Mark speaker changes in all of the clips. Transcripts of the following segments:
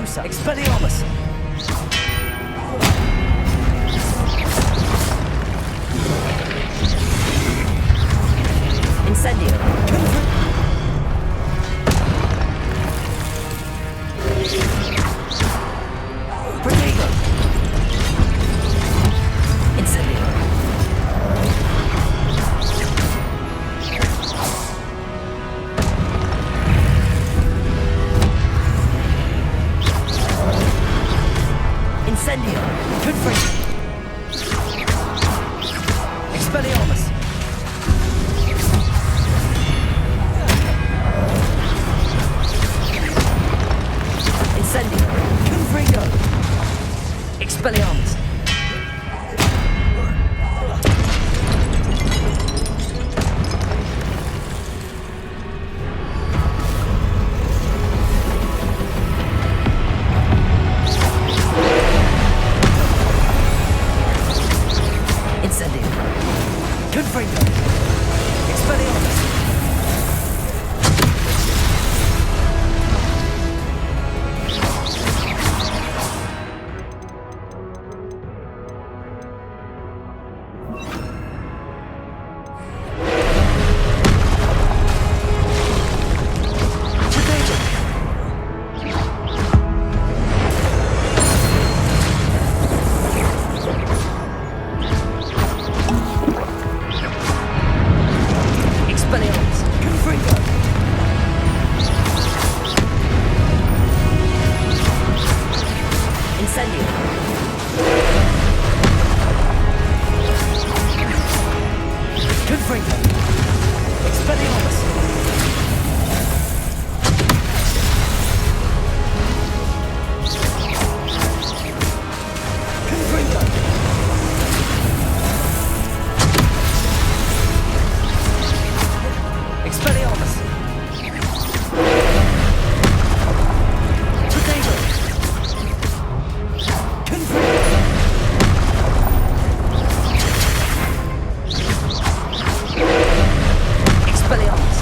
Speaker 1: Leviosa! Expelliarmus! Incendio! Protego! Incendio! Incendio! Confringo! Expelliarmus! Incendio! Confringo! Expelliarmus! Incendio! Confringo! Expelliarmus! Expelliarmus! Confringo! Incendio! Confringo! Expelliarmus! Confringo! Expelliarmus! Protego! Confringo! Expelliarmus!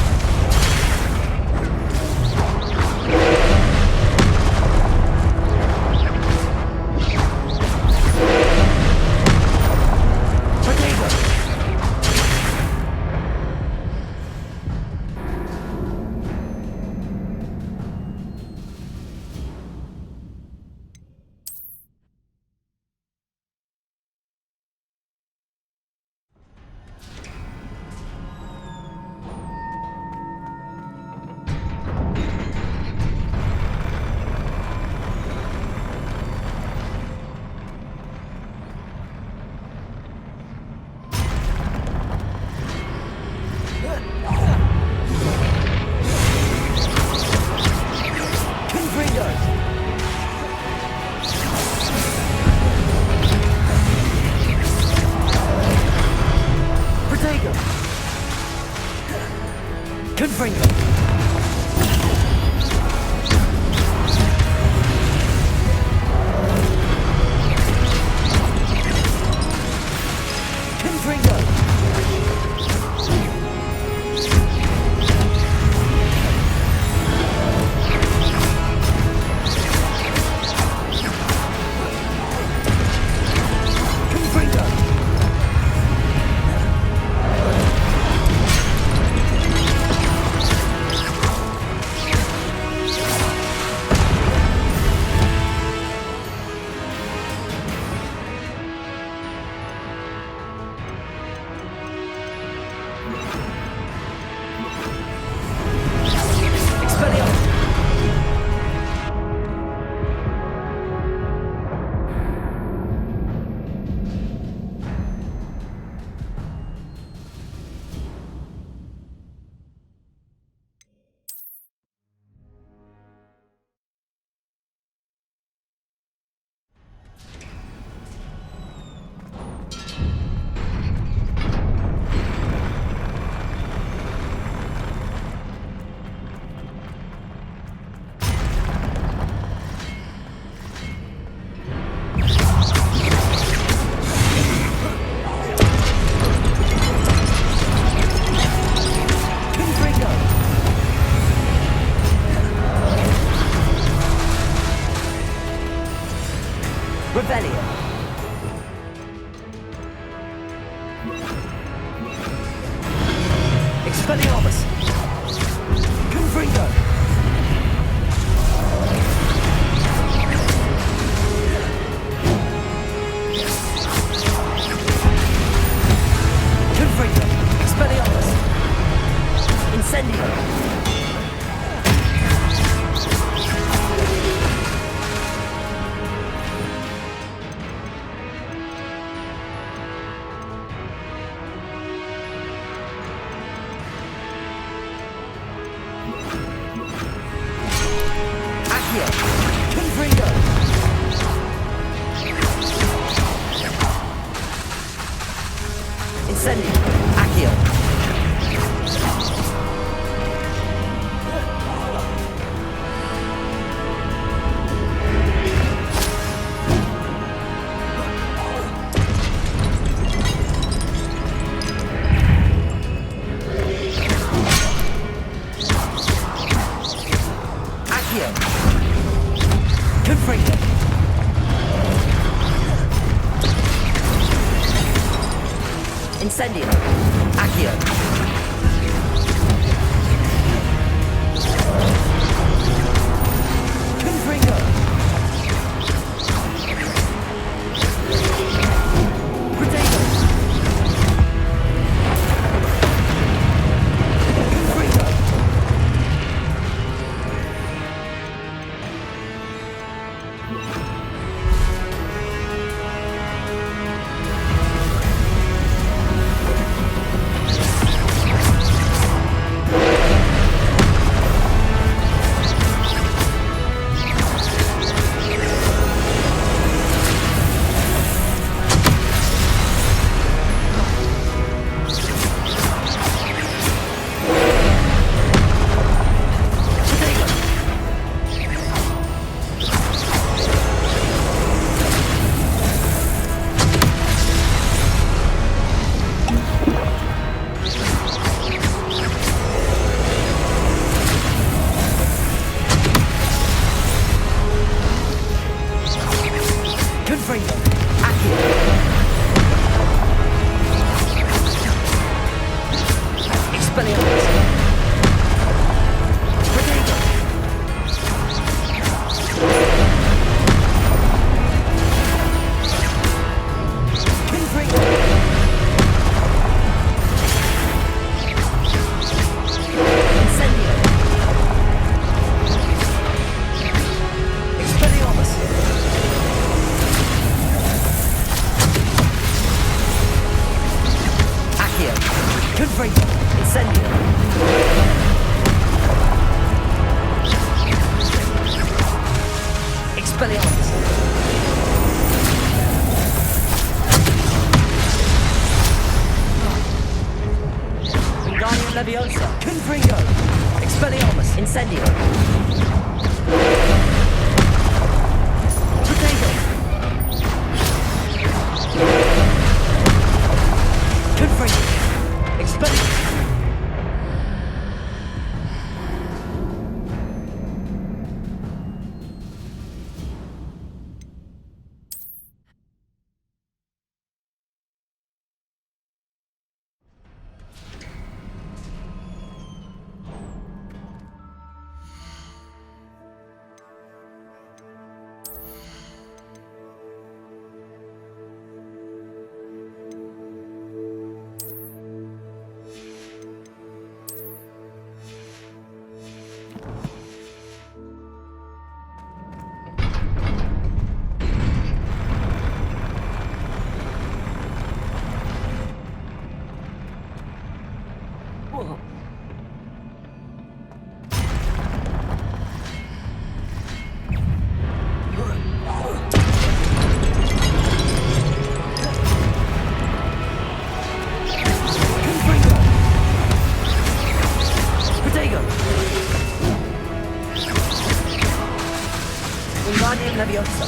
Speaker 1: Revelio. Expelliarmus. Confringo. Confringo. Expelliarmus. Incendio. Confringo. Incendio. Accio. Accio. Confringo. Incendio. Accio. Confringo. Potato. Confringo. Confringo. Accio. Expelliarmus. Potato. Confringo. Incendio. Expelliarmus. Accio. Confringo. Incendio. Expelliarmus. Wingardium Leviosa. Confringo. Expelliarmus. Incendio. Potato. Confringo. Expelliarmus. Whoa. Confringo. Potato. Wingardium Leviosa.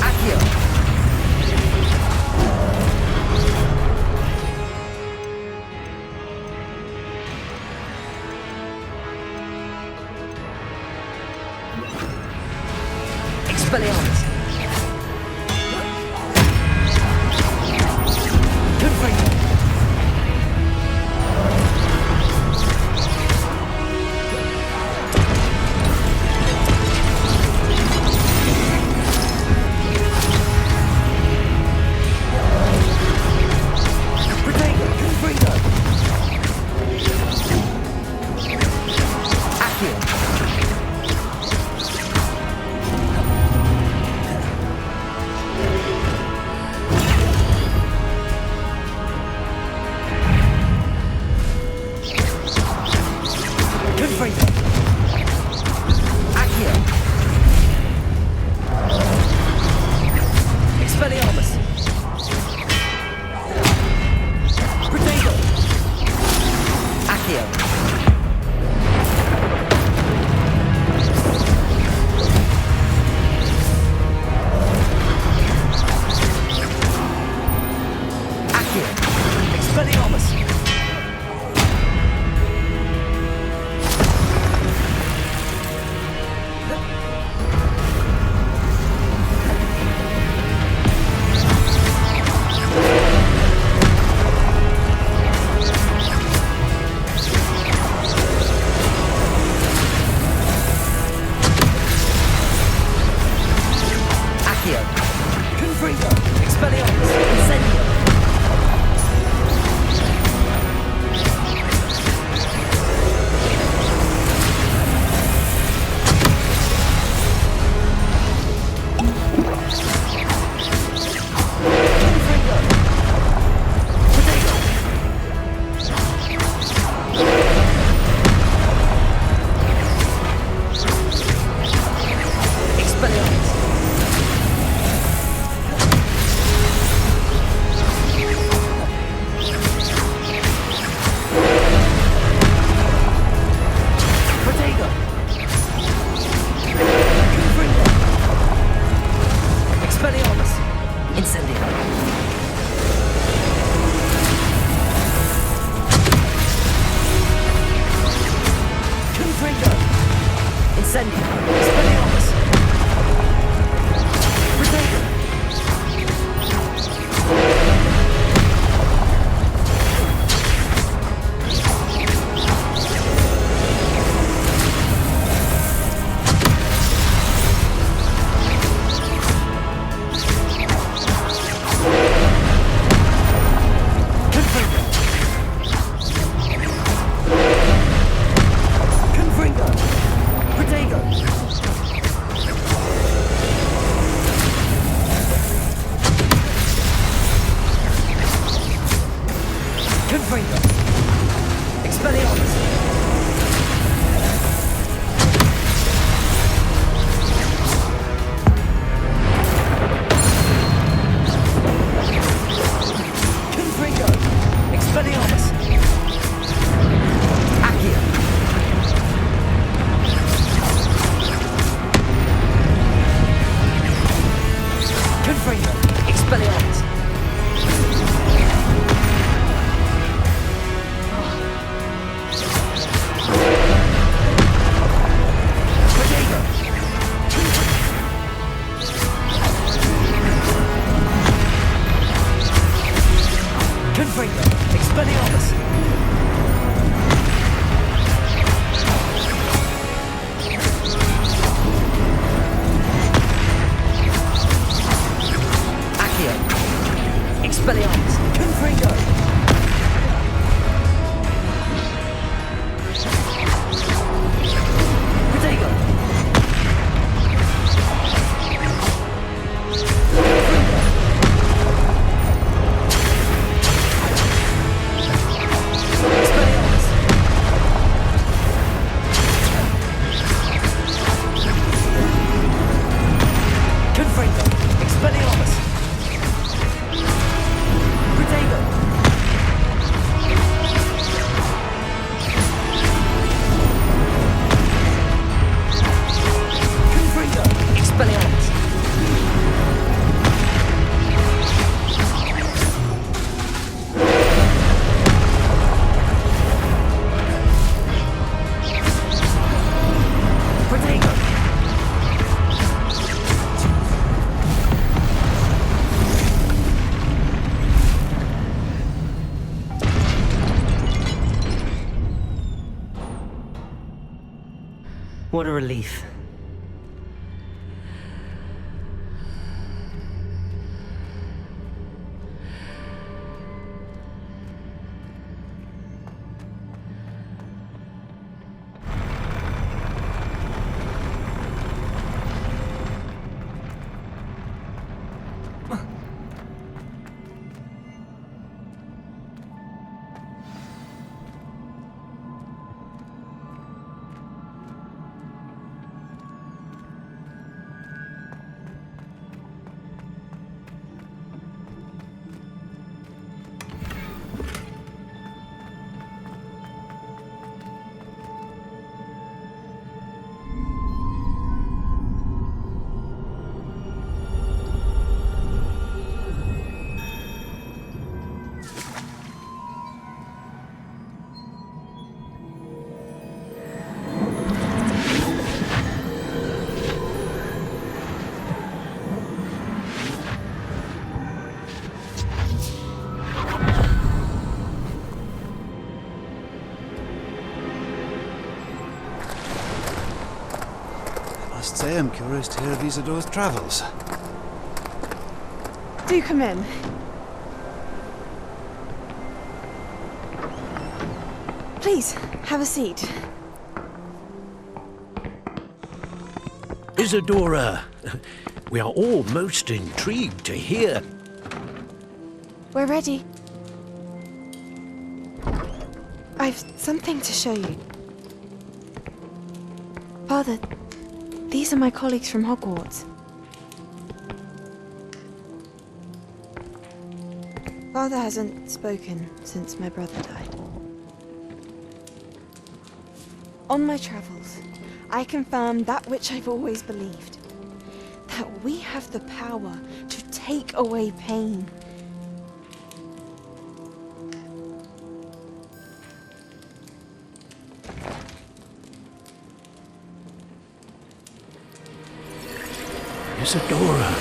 Speaker 1: Accio. Expelliarmus! Accio! Confringo! Expelliarmus! Incendio! Confringo! Potato! Expelliarmus! Potato! Confringo! Expelliarmus! Incendio! Confringo! Incendio! Expelliarmus! Potato! Confringo! Confringo! Potato! Confringo! Expelliarmus! Confringo! Expelliarmus! Accio! Confringo! Expelliarmus! Potato! Confringo! Expelliarmus! Accio! Expelliarmus! Confringo! Potato! Confringo! Expelliarmus! Confringo! Expelliarmus! Potato! Confringo! Expelliarmus! Potato! What a relief.
Speaker 2: must say I'm curious to hear of Isadora's travels.
Speaker 3: Do come in. Please, have a seat.
Speaker 4: Isadora, we are all most intrigued to hear.
Speaker 3: We're ready. I've something to show you. Father, these are my colleagues from Hogwarts. Father hasn't spoken since my brother died. On my travels, I confirmed that which I've always believed. That we have the power to take away pain.
Speaker 4: Isadora.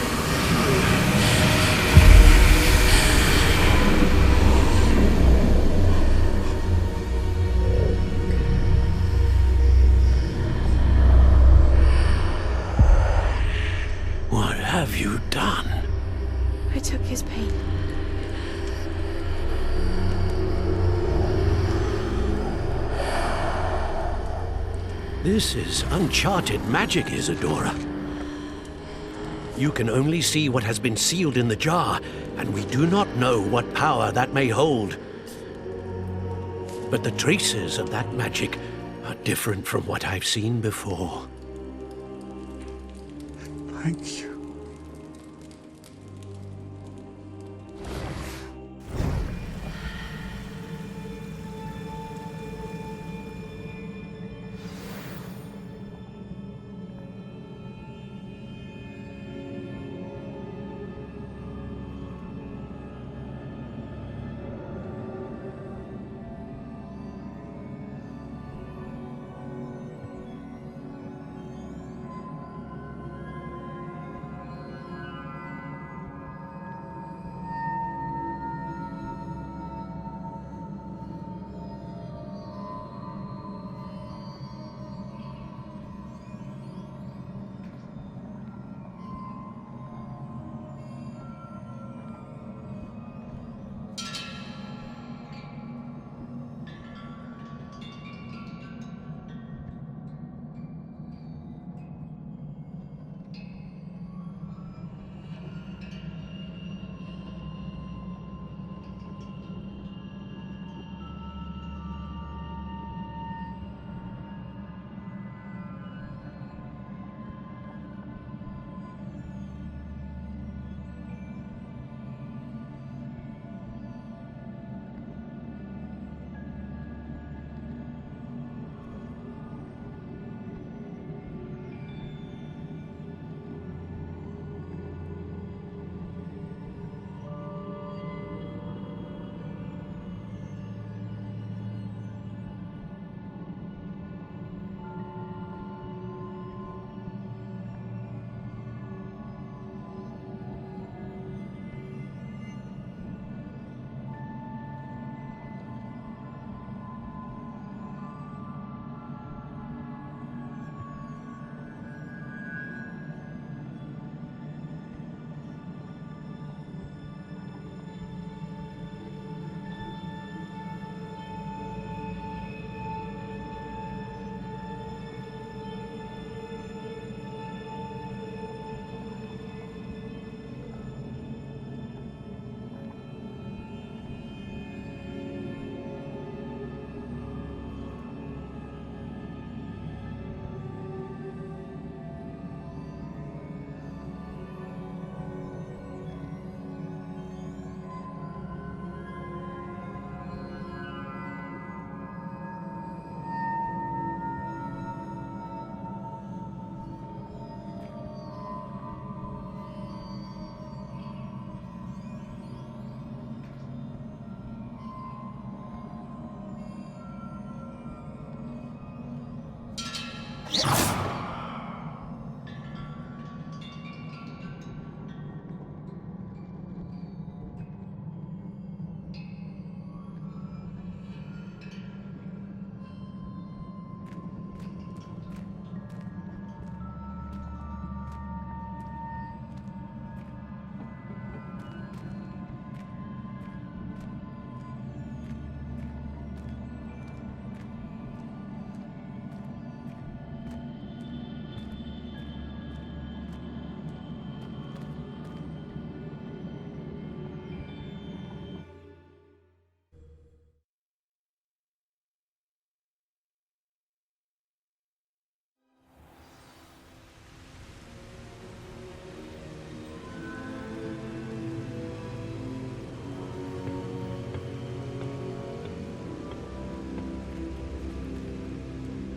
Speaker 4: What have you done?
Speaker 3: I took his pain.
Speaker 4: This is uncharted magic, Isadora. You can only see what has been sealed in the jar, and we do not know what power that may hold. But the traces of that magic are different from what I've seen before.
Speaker 2: Thank you.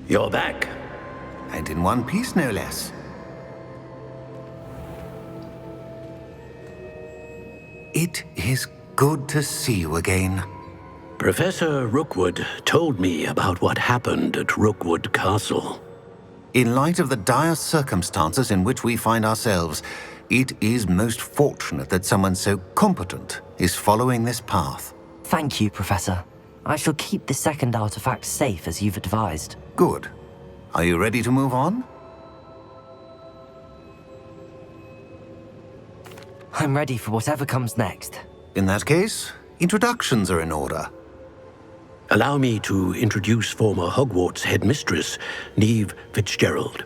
Speaker 4: You're back.
Speaker 5: And in one piece, no less. It is good to see you again.
Speaker 4: Professor Rookwood told me about what happened at Rookwood Castle.
Speaker 5: In light of the dire circumstances in which we find ourselves, it is most fortunate that someone so competent is following this path.
Speaker 1: Thank you, Professor. I shall keep the second artifact safe as you've advised.
Speaker 5: Good. Are you ready to move on?
Speaker 1: I'm ready for whatever comes next.
Speaker 5: In that case, introductions are in order.
Speaker 4: Allow me to introduce former Hogwarts headmistress, Neve Fitzgerald.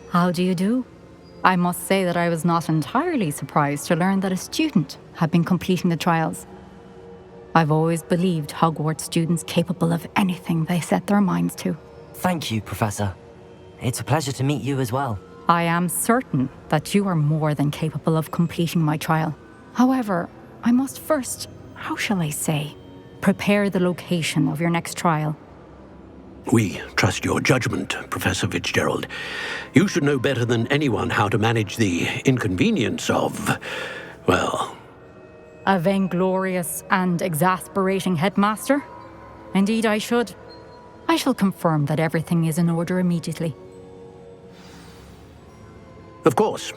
Speaker 6: How do you do? I must say that I was not entirely surprised to learn that a student had been completing the trials. I've always believed Hogwarts students capable of anything they set their minds to.
Speaker 1: Thank you, Professor. It's a pleasure to meet you as well.
Speaker 6: I am certain that you are more than capable of completing my trial. However, I must first, how shall I say, prepare the location of your next trial.
Speaker 4: We trust your judgment, Professor Fitzgerald. You should know better than anyone how to manage the inconvenience of, well...
Speaker 6: A vainglorious and exasperating headmaster? Indeed I should. I shall confirm that everything is in order immediately.
Speaker 4: Of course.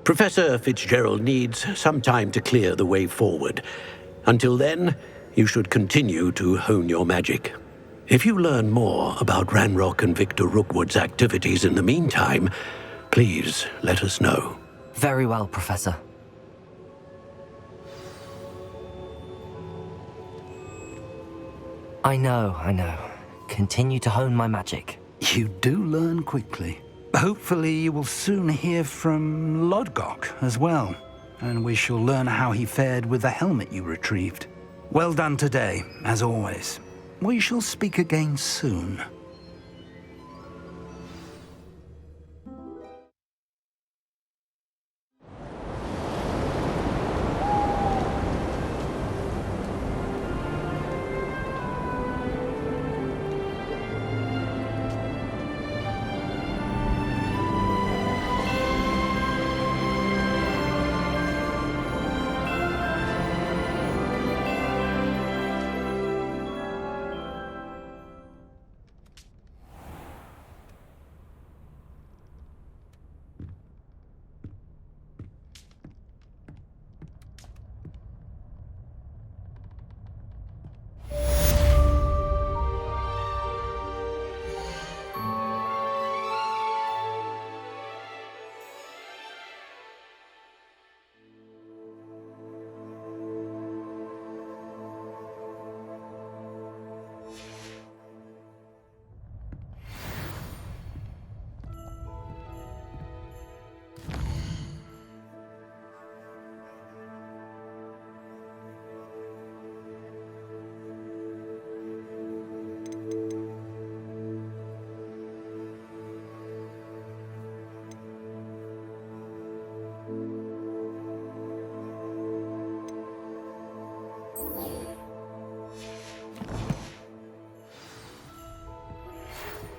Speaker 4: Professor Fitzgerald needs some time to clear the way forward. Until then, you should continue to hone your magic. If you learn more about Ranrock and Victor Rookwood's activities in the meantime, please let us know.
Speaker 1: Very well, Professor. I know. Continue to hone my magic.
Speaker 2: You do learn quickly. Hopefully you will soon hear from Lodgok as well, and we shall learn how he fared with the helmet you retrieved. Well done today, as always. We shall speak again soon.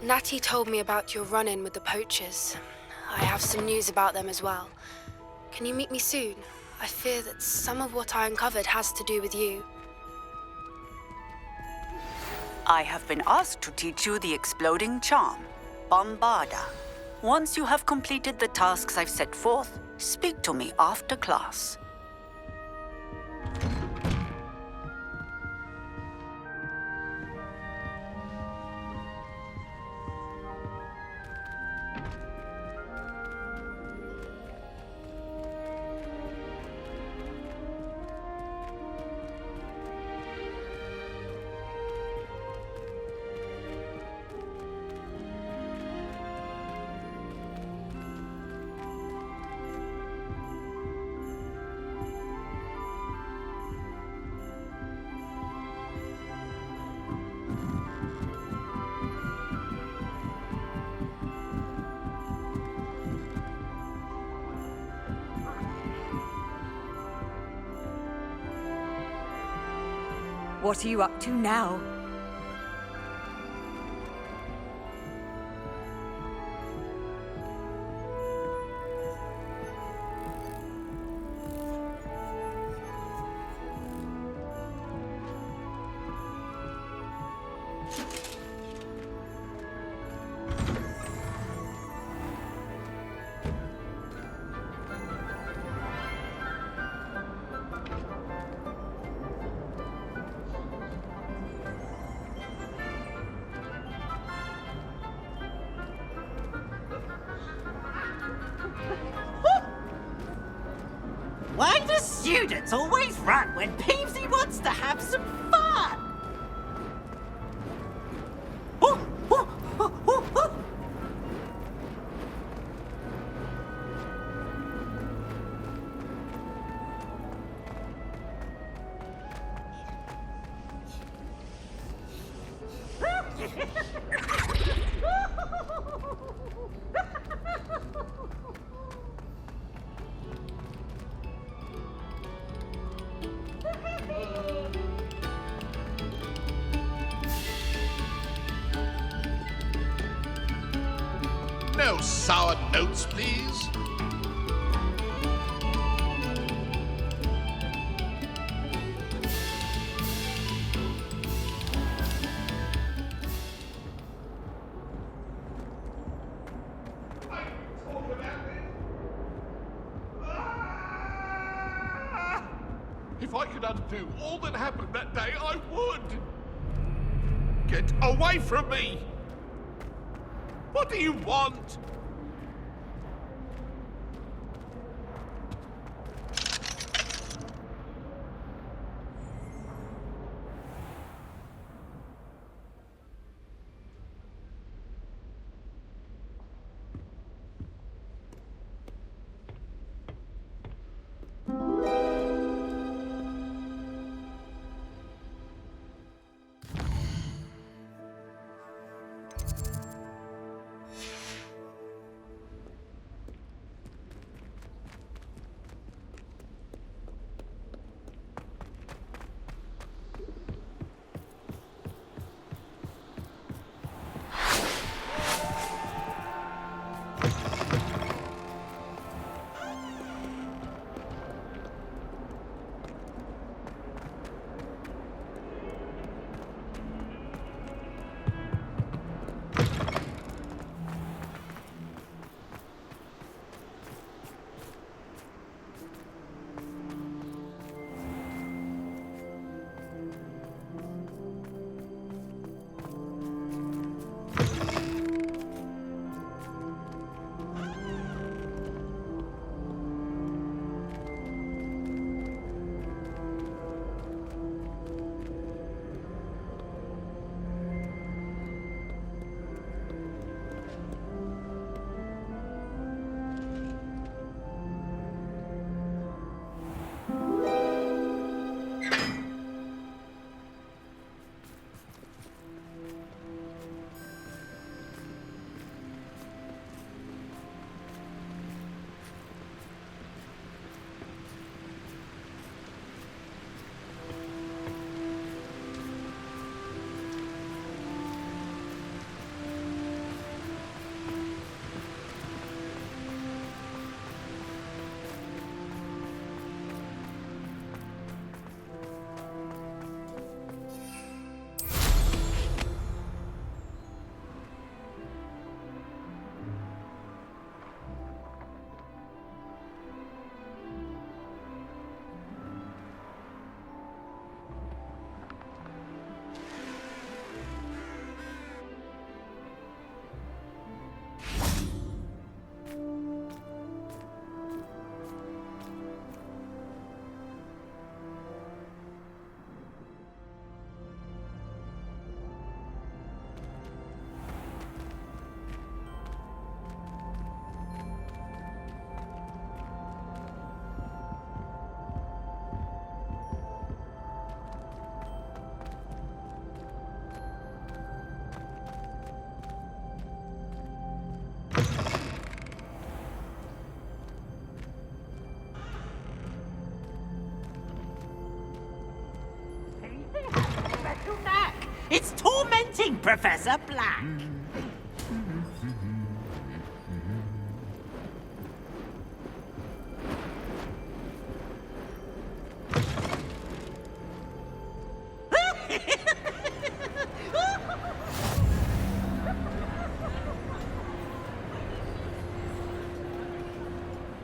Speaker 7: Natty told me about your run-in with the poachers. I have some news about them as well. Can you meet me soon? I fear that some of what I uncovered has to do with you.
Speaker 8: I have been asked to teach you the exploding charm, Bombarda. Once you have completed the tasks I've set forth, speak to me after class.
Speaker 9: What are you up to now?
Speaker 10: Why do students always run when Peevesy wants to have some fun? Oh, oh, oh, oh, oh.
Speaker 11: No sour notes, please. If I could undo all that happened that day, I would. Get away from me! What do you want?
Speaker 10: Exciting, Professor Black.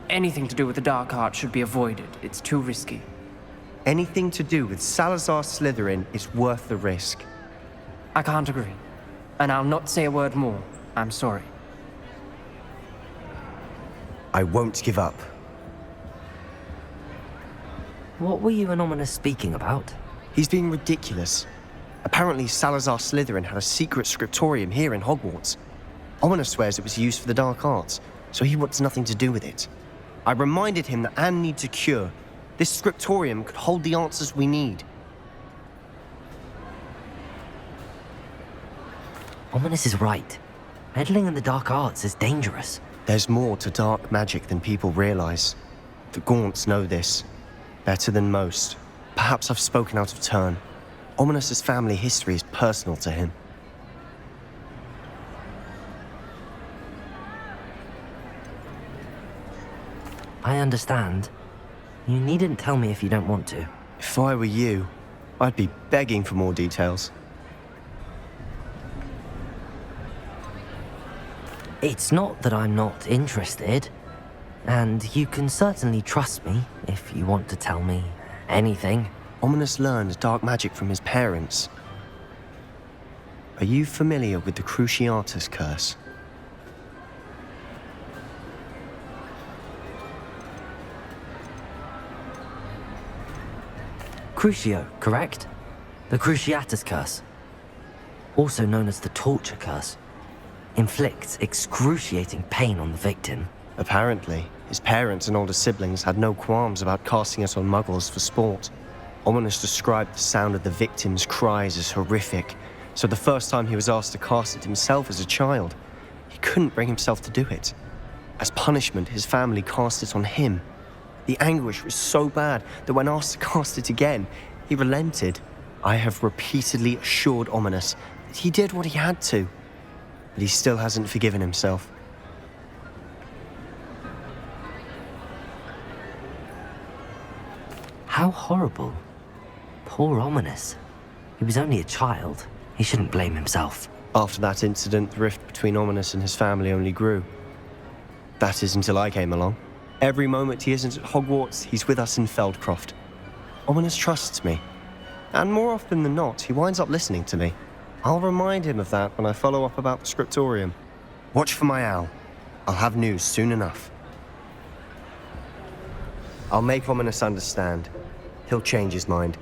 Speaker 9: Anything to do with the dark art should be avoided. It's too risky.
Speaker 12: Anything to do with Salazar Slytherin is worth the risk.
Speaker 9: I can't agree. And I'll not say a word more. I'm sorry.
Speaker 12: I won't give up.
Speaker 1: What were you and Ominous speaking about?
Speaker 12: He's being ridiculous. Apparently Salazar Slytherin had a secret scriptorium here in Hogwarts. Ominous swears it was used for the dark arts, so he wants nothing to do with it. I reminded him that Anne needs a cure. This scriptorium could hold the answers we need.
Speaker 1: Ominous is right. Meddling in the dark arts is dangerous.
Speaker 12: There's more to dark magic than people realize. The Gaunts know this. Better than most. Perhaps I've spoken out of turn. Ominous's family history is personal to him.
Speaker 1: I understand. You needn't tell me if you don't want to.
Speaker 12: If I were you, I'd be begging for more details.
Speaker 1: It's not that I'm not interested. And you can certainly trust me if you want to tell me anything.
Speaker 12: Ominous learned dark magic from his parents. Are you familiar with the Cruciatus Curse?
Speaker 1: Crucio, correct? The Cruciatus Curse. Also known as the Torture Curse. Inflicts excruciating pain on the victim.
Speaker 12: Apparently, his parents and older siblings had no qualms about casting it on muggles for sport. Ominous described the sound of the victim's cries as horrific, so the first time he was asked to cast it himself as a child, he couldn't bring himself to do it. As punishment, his family cast it on him. The anguish was so bad that when asked to cast it again, he relented. I have repeatedly assured Ominous that he did what he had to, but he still hasn't forgiven himself.
Speaker 1: How horrible. Poor Ominous. He was only a child. He shouldn't blame himself.
Speaker 12: After that incident, the rift between Ominous and his family only grew. That is until I came along. Every moment he isn't at Hogwarts, he's with us in Feldcroft. Ominous trusts me. And more often than not, he winds up listening to me. I'll remind him of that when I follow up about the scriptorium. Watch for my owl. I'll have news soon enough. I'll make Ominous understand. He'll change his mind.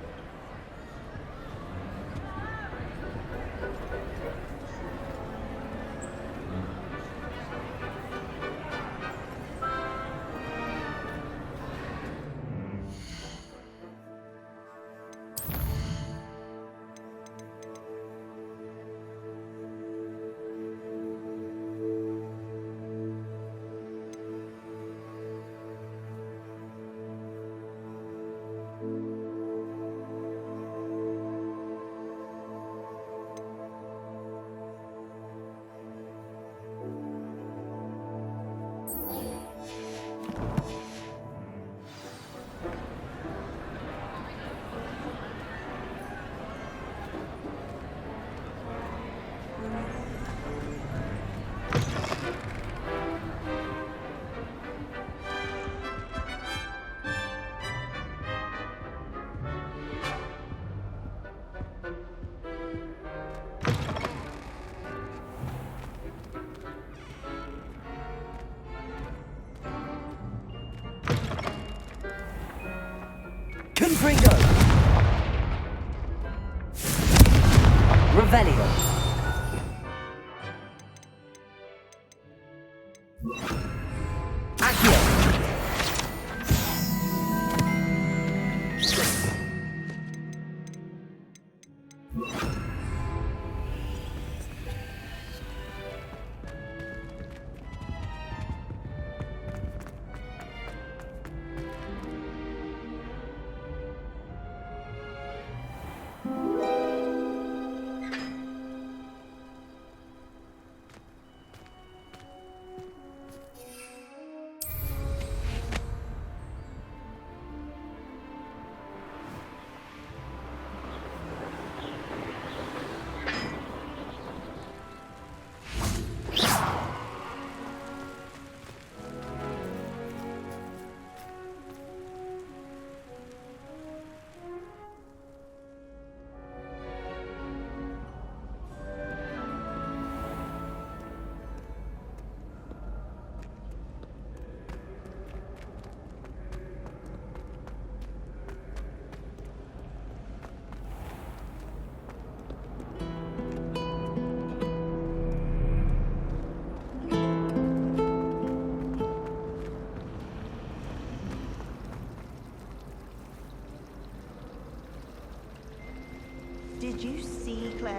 Speaker 1: Confringo! Revelio! Accio!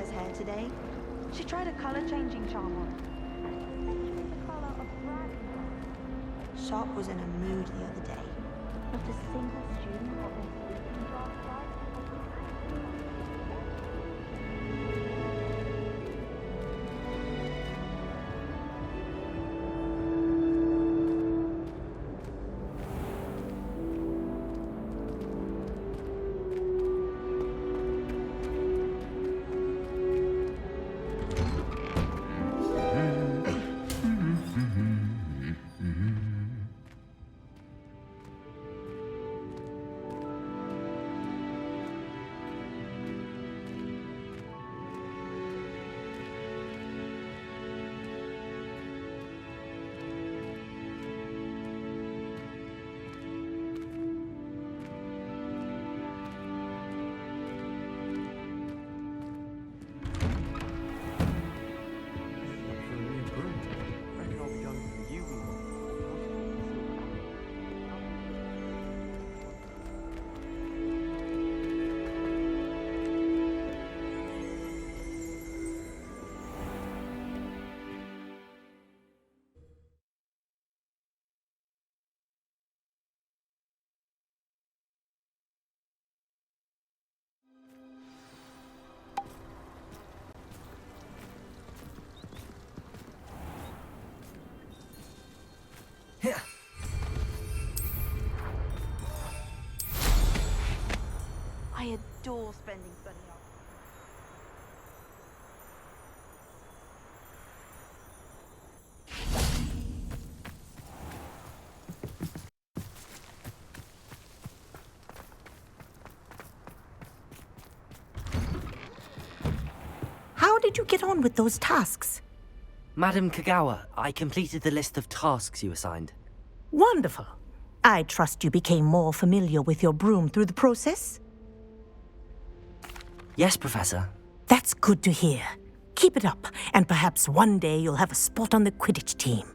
Speaker 13: Kagawa's hair today. She tried a color-changing charm on it. The color of dragon.
Speaker 3: Sharp was in a mood the other day.
Speaker 13: Not a single student got their sleeping draft right.
Speaker 1: Here.
Speaker 13: I adore spending sunny hours.
Speaker 10: How did you get on with those tasks?
Speaker 1: Madam Kagawa, I completed the list of tasks you assigned.
Speaker 10: Wonderful. I trust you became more familiar with your broom through the process?
Speaker 1: Yes, Professor.
Speaker 10: That's good to hear. Keep it up, and perhaps one day you'll have a spot on the Quidditch team.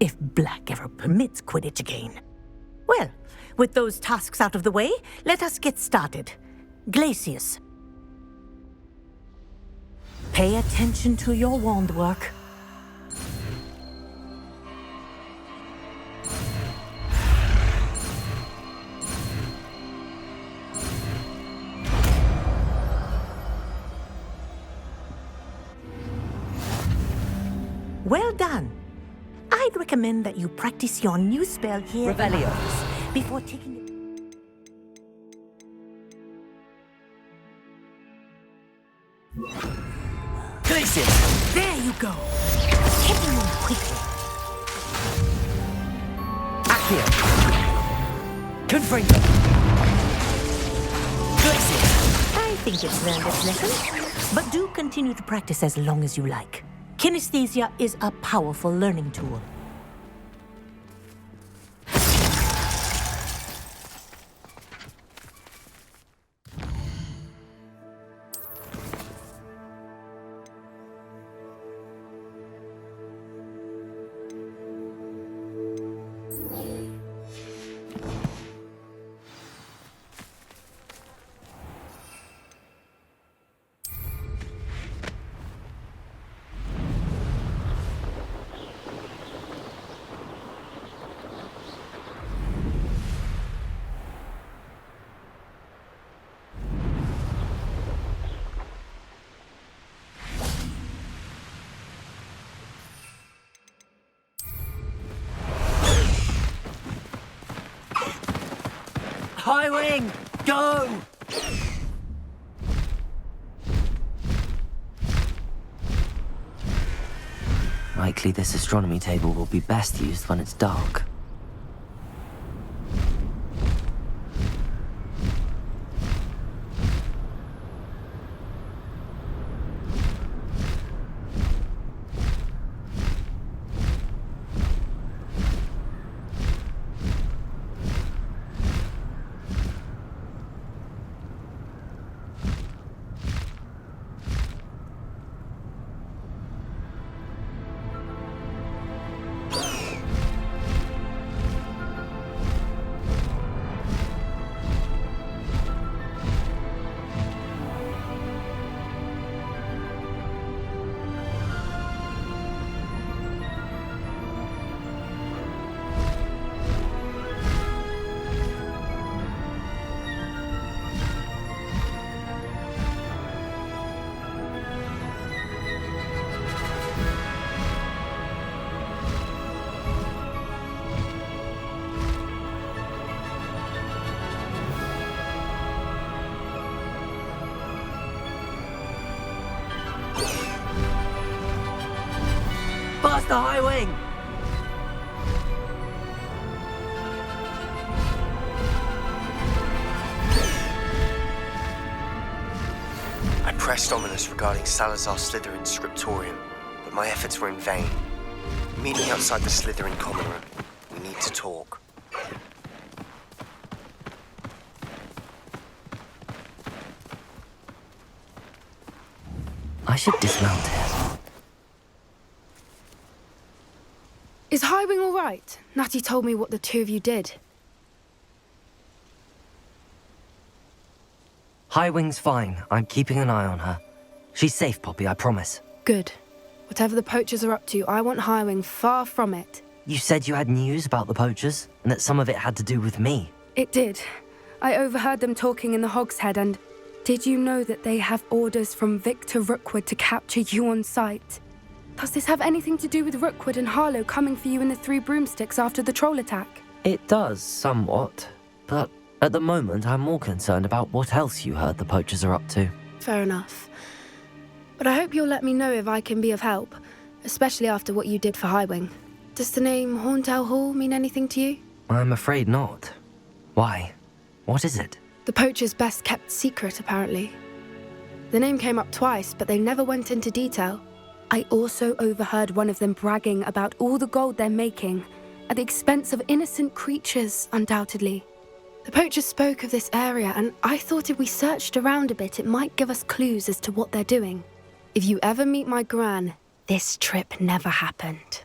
Speaker 10: If Black ever permits Quidditch again. Well, with those tasks out of the way, let us get started. Glacius. Pay attention to your wand work. Well done. I'd recommend that you practice your new spell here
Speaker 1: Revelio.
Speaker 10: Before taking it.
Speaker 1: Glacius!
Speaker 10: There you go. Hit him in quickly.
Speaker 1: Accio! Confringo! Glacius!
Speaker 10: I think it's learned its lesson, but do continue to practice as long as you like. Kinesthesia is a powerful learning tool.
Speaker 1: High wing! Go! Likely this astronomy table will be best used when it's dark. Mr. Highwing!
Speaker 12: I pressed Ominous regarding Salazar Slytherin's scriptorium, but my efforts were in vain. Meet me outside the Slytherin common room. We need to talk.
Speaker 1: I should dismount here.
Speaker 7: Is Highwing all right? Natty told me what the two of you did.
Speaker 1: Highwing's fine. I'm keeping an eye on her. She's safe, Poppy, I promise.
Speaker 7: Good. Whatever the poachers are up to, I want Highwing far from it.
Speaker 1: You said you had news about the poachers, and that some of it had to do with me.
Speaker 7: It did. I overheard them talking in the Hogshead, and did you know that they have orders from Victor Rookwood to capture you on sight? Does this have anything to do with Rookwood and Harlow coming for you in the Three Broomsticks after the troll attack?
Speaker 1: It does, somewhat. But at the moment, I'm more concerned about what else you heard the poachers are up to.
Speaker 7: Fair enough. But I hope you'll let me know if I can be of help, especially after what you did for Highwing. Does the name Horndale Hall mean anything to you?
Speaker 1: I'm afraid not. Why? What is it?
Speaker 7: The poachers' best kept secret, apparently. The name came up twice, but they never went into detail. I also overheard one of them bragging about all the gold they're making, at the expense of innocent creatures, undoubtedly. The poachers spoke of this area, and I thought if we searched around a bit, it might give us clues as to what they're doing. If you ever meet my gran, this trip never happened.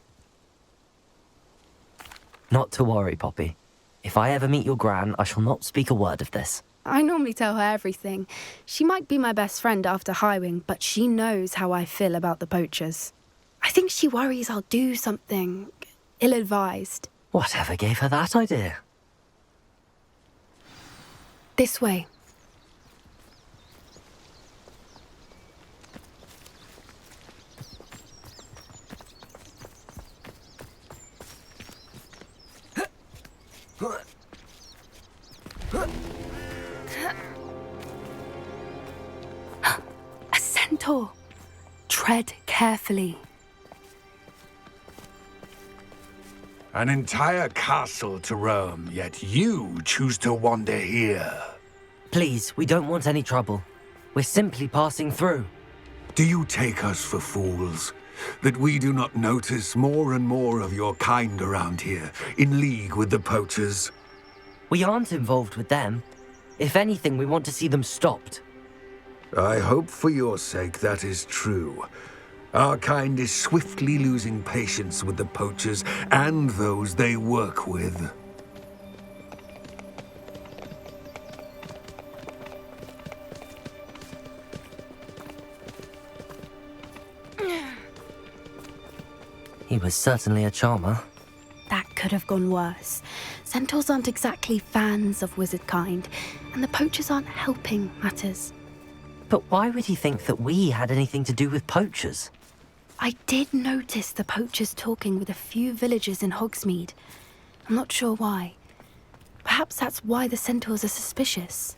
Speaker 1: Not to worry, Poppy. If I ever meet your gran, I shall not speak a word of this.
Speaker 7: I normally tell her everything. She might be my best friend after Highwing, but she knows how I feel about the poachers. I think she worries I'll do something ill-advised.
Speaker 1: Whatever gave her that idea?
Speaker 7: This way. A centaur. Tread carefully.
Speaker 14: An entire castle to roam, yet you choose to wander here.
Speaker 1: Please, we don't want any trouble. We're simply passing through.
Speaker 14: Do you take us for fools? That we do not notice more and more of your kind around here, in league with the poachers?
Speaker 1: We aren't involved with them. If anything, we want to see them stopped.
Speaker 14: I hope for your sake that is true. Our kind is swiftly losing patience with the poachers and those they work with.
Speaker 1: He was certainly a charmer.
Speaker 7: That could have gone worse. Centaurs aren't exactly fans of wizard kind, and the poachers aren't helping matters.
Speaker 1: But why would he think that we had anything to do with poachers?
Speaker 7: I did notice the poachers talking with a few villagers in Hogsmeade. I'm not sure why. Perhaps that's why the centaurs are suspicious.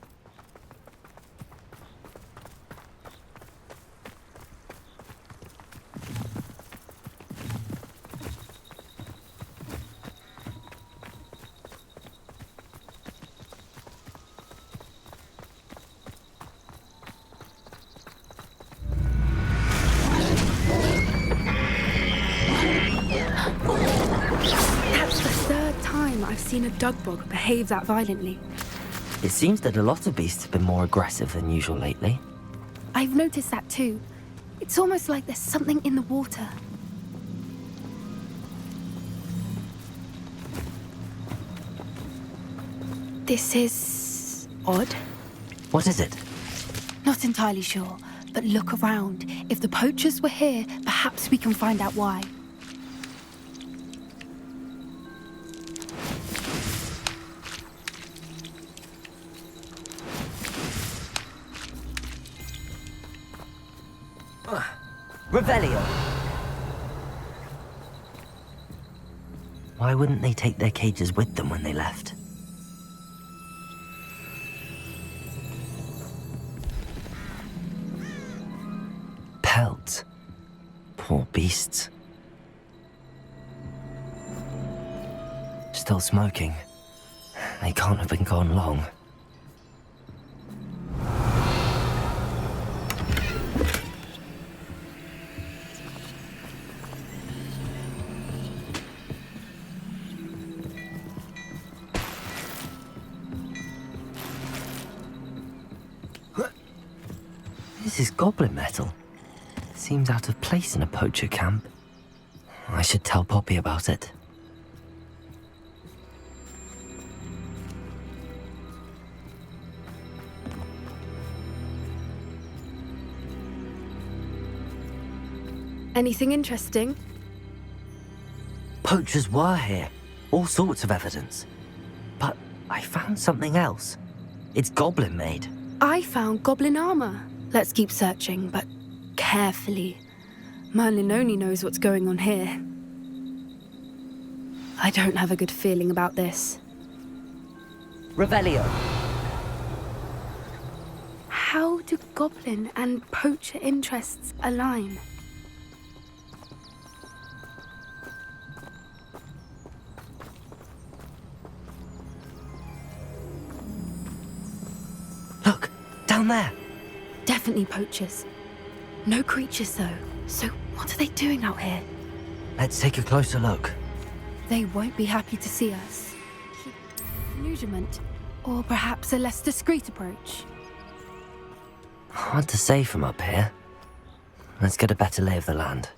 Speaker 7: I've seen a dugbog behave that violently.
Speaker 1: It seems that a lot of beasts have been more aggressive than usual lately.
Speaker 7: I've noticed that too. It's almost like there's something in the water. This is odd.
Speaker 1: What is it?
Speaker 7: Not entirely sure, but look around. If the poachers were here, perhaps we can find out why.
Speaker 1: Revelio! Why wouldn't they take their cages with them when they left? Pelts. Poor beasts. Still smoking. They can't have been gone long. This is goblin metal. Seems out of place in a poacher camp. I should tell Poppy about it.
Speaker 7: Anything interesting?
Speaker 1: Poachers were here. All sorts of evidence. But I found something else. It's goblin made.
Speaker 7: I found goblin armor. Let's keep searching, but carefully. Merlin only knows what's going on here. I don't have a good feeling about this.
Speaker 1: Revelio.
Speaker 7: How do goblin and poacher interests align?
Speaker 1: Look, down there.
Speaker 7: Definitely poachers. No creatures, though. So what are they doing out here?
Speaker 1: Let's take a closer look.
Speaker 7: They won't be happy to see us. Illusionment, or perhaps a less discreet approach.
Speaker 1: Hard to say from up here. Let's get a better lay of the land.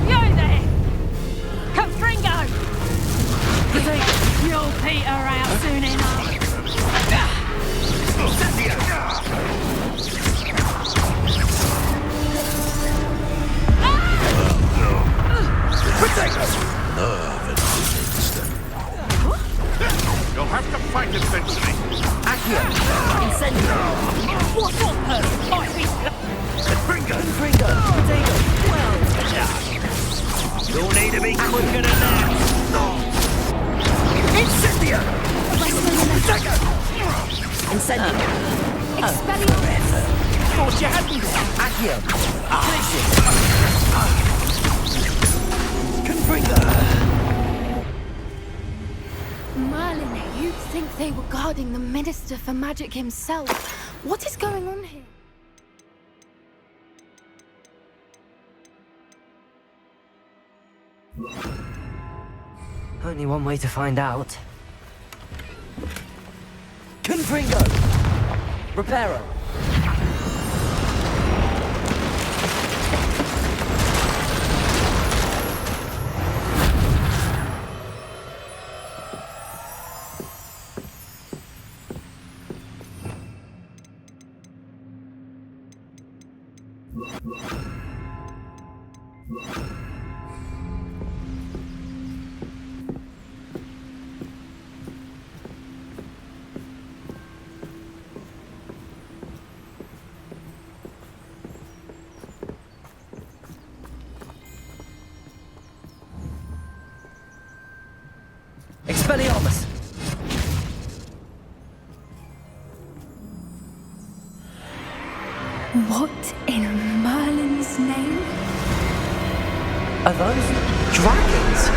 Speaker 15: You there! Confringo! You'll peter out soon enough.
Speaker 11: You'll have to fight eventually.
Speaker 15: Accio! Incendio! What's on her?
Speaker 11: Confringo!
Speaker 15: Potato! Well
Speaker 11: You'll need to be quicker than that.
Speaker 15: Incendio! Incendio! Expelliarmus! Thought you had me there. Accio! Confringo!
Speaker 7: Merlin, you'd think they were guarding the Minister for Magic himself. What is going on here?
Speaker 1: Only one way to find out. Confringo! Reparo! Expelliarmus!
Speaker 7: What in Merlin's name?
Speaker 1: Are those dragons?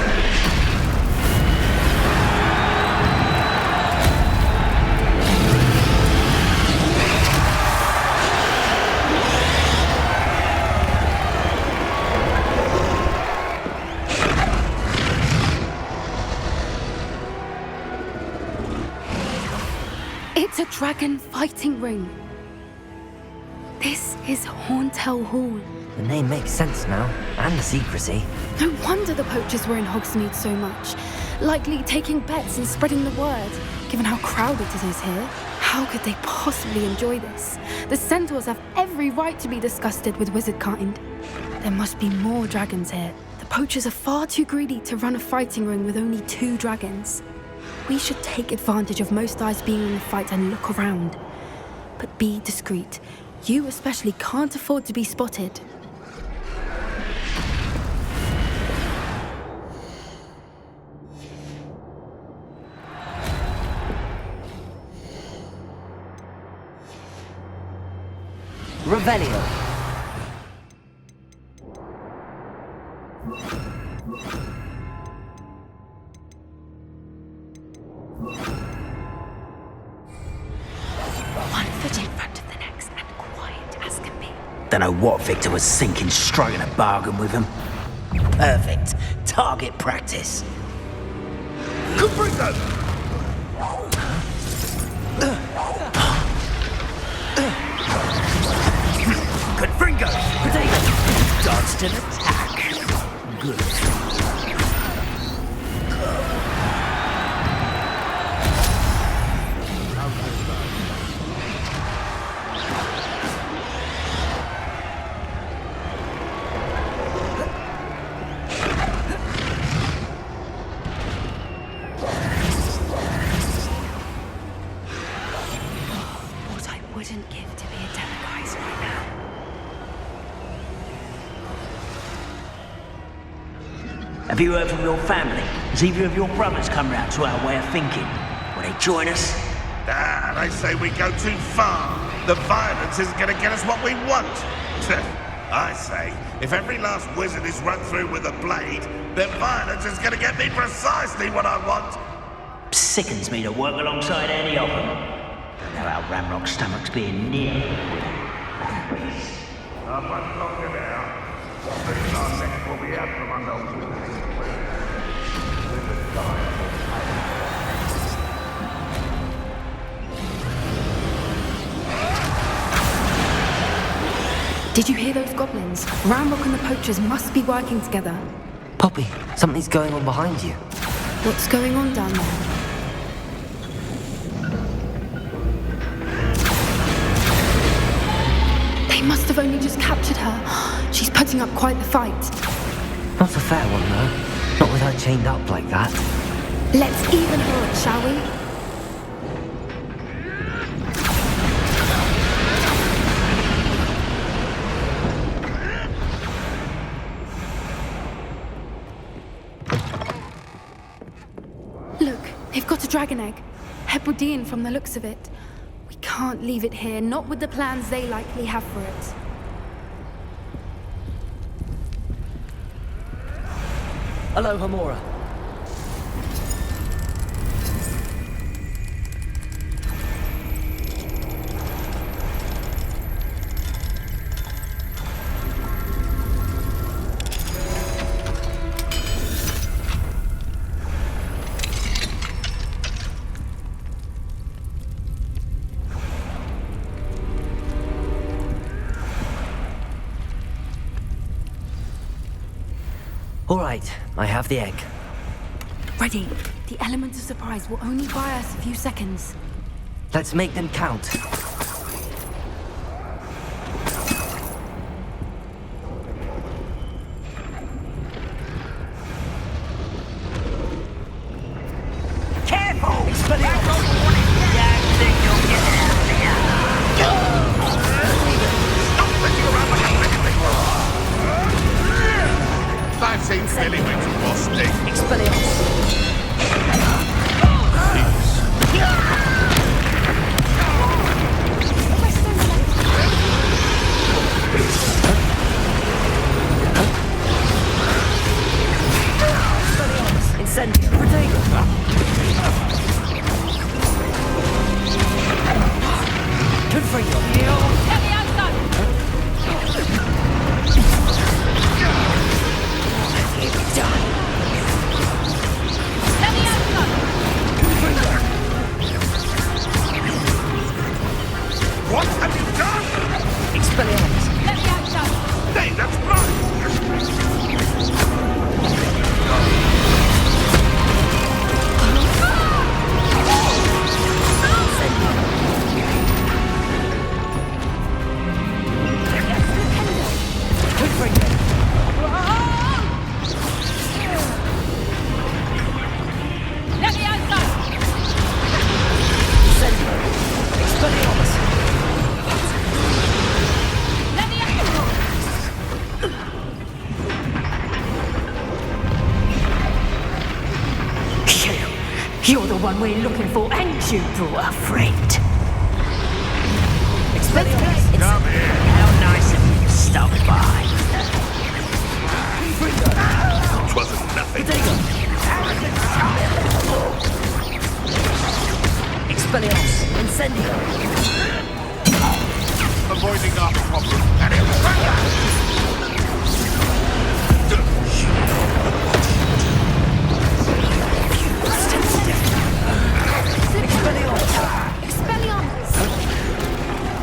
Speaker 7: It's a dragon fighting ring. This is Horntail Hall.
Speaker 1: The name makes sense now, and the secrecy.
Speaker 7: No wonder the poachers were in Hogsmeade so much. Likely taking bets and spreading the word, given how crowded it is here. How could they possibly enjoy this? The centaurs have every right to be disgusted with wizard kind. There must be more dragons here. The poachers are far too greedy to run a fighting ring with only 2 dragons. We should take advantage of most eyes being in the fight and look around. But be discreet. You especially can't afford to be spotted.
Speaker 1: Revelio.
Speaker 10: One foot in front of the next and quiet as can be.
Speaker 16: Don't know what Victor was thinking, striking a bargain with him. Perfect. Target practice.
Speaker 11: Confringo!
Speaker 16: Confringo! Potato! Dodged an attack. Good.
Speaker 7: What I wouldn't give to be a Demiguise right now.
Speaker 16: Have you heard from your family? Has either of your brothers come round to our way of thinking? Will they join us?
Speaker 11: Ah, they say we go too far. The violence isn't going to get us what we want. I say, if every last wizard is run through with a blade, then violence is going to get me precisely what I want.
Speaker 16: Sickens me to work alongside any of them. Know how Ramrock's stomach's being near.
Speaker 11: Not much longer now. This last second will be out from under.
Speaker 7: Did you hear those goblins? Ramrock and the poachers must be working together.
Speaker 1: Poppy, something's going on behind you.
Speaker 7: What's going on down there? They must have only just captured her. She's putting up quite the fight.
Speaker 1: Not a fair one, though. Not with her chained up like that.
Speaker 7: Let's even her up, shall we? Look, they've got a dragon egg. Hebridean from the looks of it. We can't leave it here, not with the plans they likely have for it.
Speaker 1: Hello, Hamora. All right, I have the egg.
Speaker 7: Ready. The element of surprise will only buy us a few seconds.
Speaker 1: Let's make them count.
Speaker 16: Careful! Yeah, I think you'll get out of here.
Speaker 11: I've seen silly wings and wasp
Speaker 1: Incendio, potato. Confringo.
Speaker 11: What have you done?
Speaker 1: Expelliarmus.
Speaker 13: Let me outside.
Speaker 11: Hey, that's right.
Speaker 13: Let me outside.
Speaker 1: Expelliarmus.
Speaker 13: Let me outside.
Speaker 10: You're the one we're looking for, and you brought a friend.
Speaker 1: Expelliarmus.
Speaker 11: Come here.
Speaker 16: stop by.
Speaker 11: It wasn't nothing.
Speaker 1: Expelliarmus! Incendio!
Speaker 11: Avoiding our problem.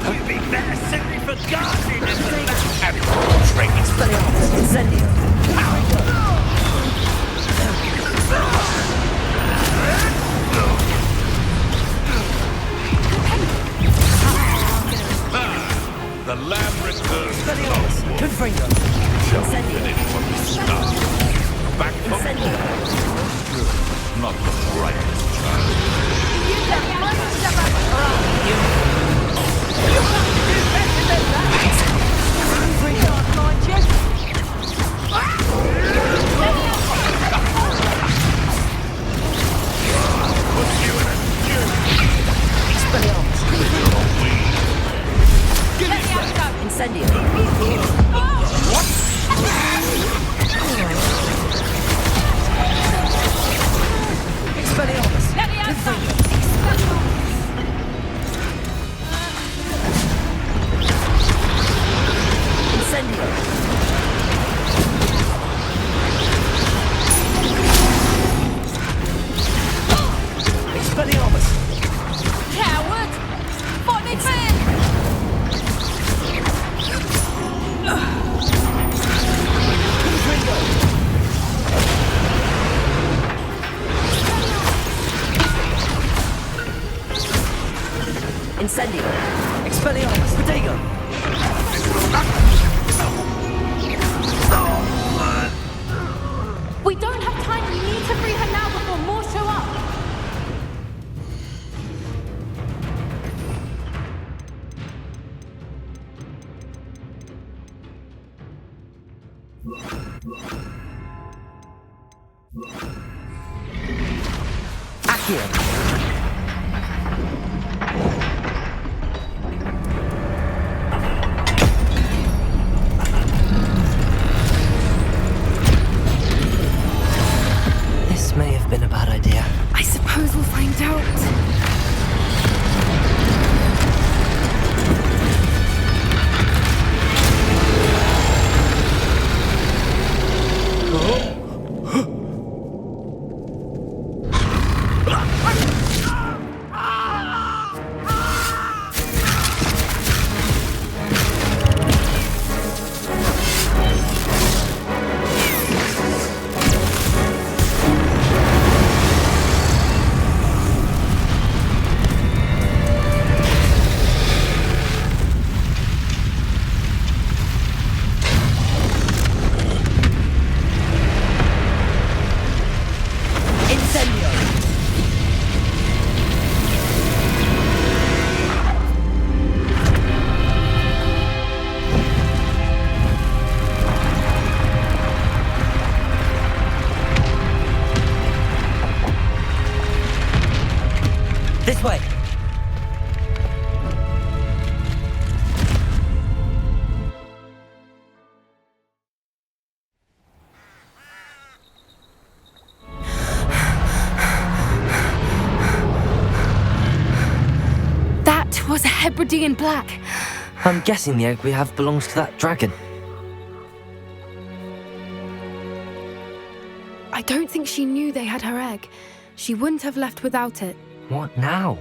Speaker 16: You'd be better suited for gardening than for that.
Speaker 1: Expelliarmus! Incendio!
Speaker 11: The lamb returns.
Speaker 1: Expelliarmus! Confringo! Incendio!
Speaker 11: Back from not the brightest child.
Speaker 1: Incendio! Expelliarmus! Incendio! Expelliarmus!
Speaker 15: Coward! Fight me fair!
Speaker 1: Incendio! Expelliarmus! Protego!
Speaker 15: We don't have time. We need to free her now before more show up.
Speaker 1: Accio! This may have been a bad idea.
Speaker 7: I suppose we'll find out.
Speaker 1: This way!
Speaker 7: That was a Hebridean black.
Speaker 1: I'm guessing the egg we have belongs to that dragon.
Speaker 7: I don't think she knew they had her egg. She wouldn't have left without it.
Speaker 1: What now?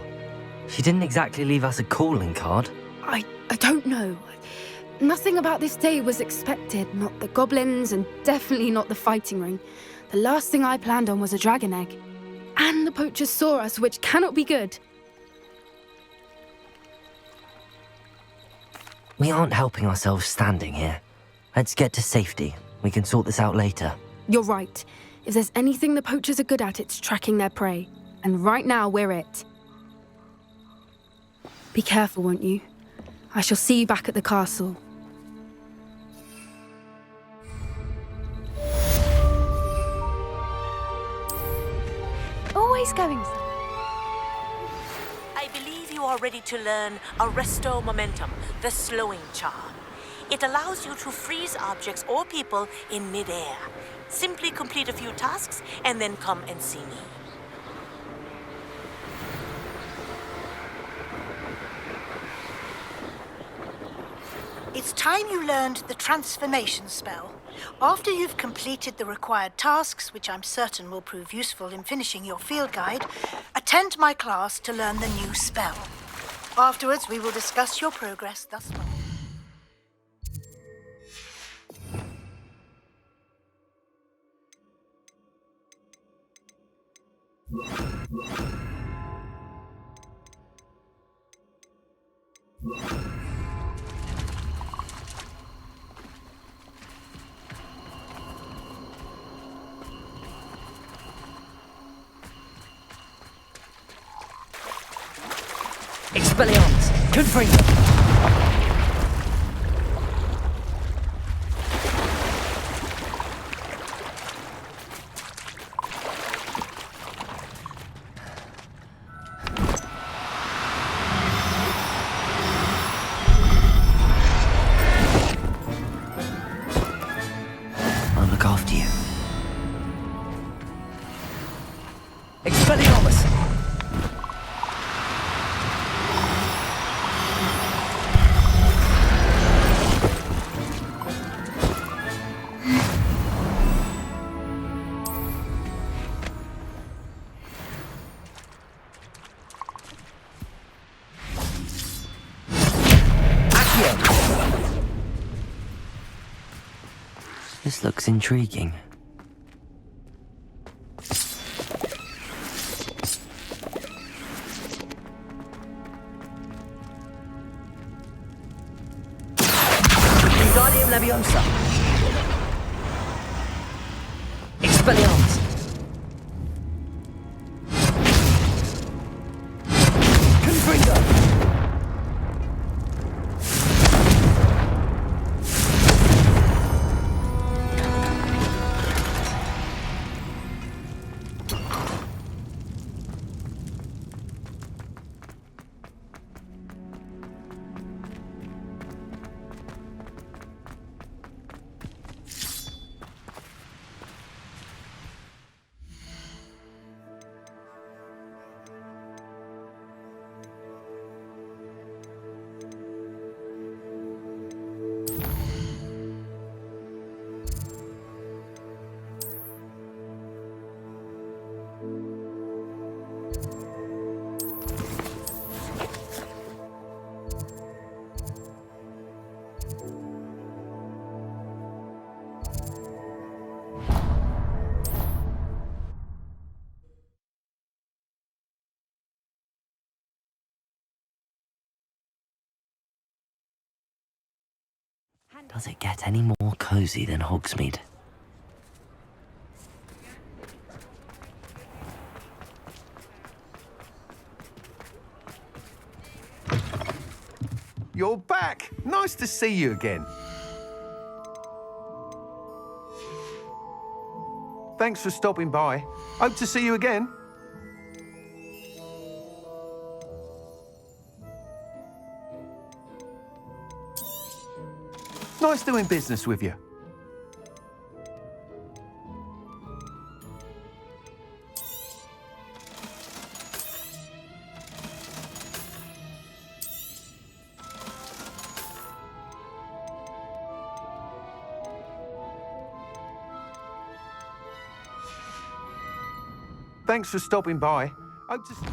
Speaker 1: She didn't exactly leave us a calling card.
Speaker 7: I don't know. Nothing about this day was expected. Not the goblins, and definitely not the fighting ring. The last thing I planned on was a dragon egg. And the poachers saw us, which cannot be good.
Speaker 1: We aren't helping ourselves standing here. Let's get to safety. We can sort this out later.
Speaker 7: You're right. If there's anything the poachers are good at, it's tracking their prey. And right now, we're it. Be careful, won't you? I shall see you back at the castle.
Speaker 3: Always going.
Speaker 10: I believe you are ready to learn Arresto Momentum, the slowing charm. It allows you to freeze objects or people in midair. Simply complete a few tasks and then come and see me.
Speaker 17: It's time you learned the transformation spell. After you've completed the required tasks, which I'm certain will prove useful in finishing your field guide, attend my class to learn the new spell. Afterwards, we will discuss your progress thus far.
Speaker 1: Expelliarmus! Confringo! I'll look after you. Expelliarmus! This looks intriguing. Wingardium Leviosa! Expelliarmus! Confringo! Does it get any more cozy than Hogsmeade?
Speaker 18: You're back! Nice to see you again. Thanks for stopping by. Hope to see you again. Nice doing business with you. Thanks for stopping by. Hope to see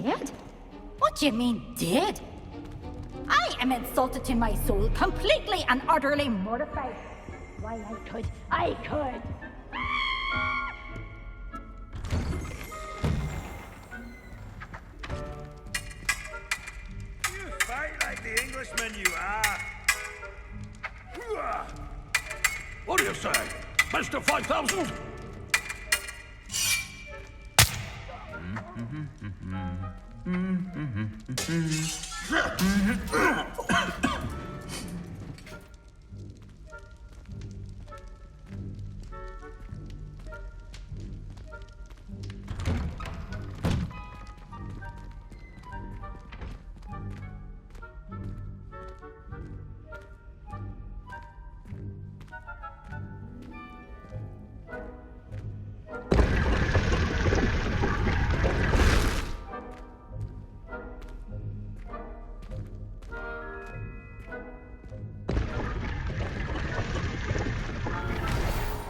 Speaker 6: Dead? What do you mean, dead? I am insulted to my soul, completely and utterly mortified. Why, I could.
Speaker 11: You fight like the Englishman you are.
Speaker 19: What do you say? Mr. 5,000?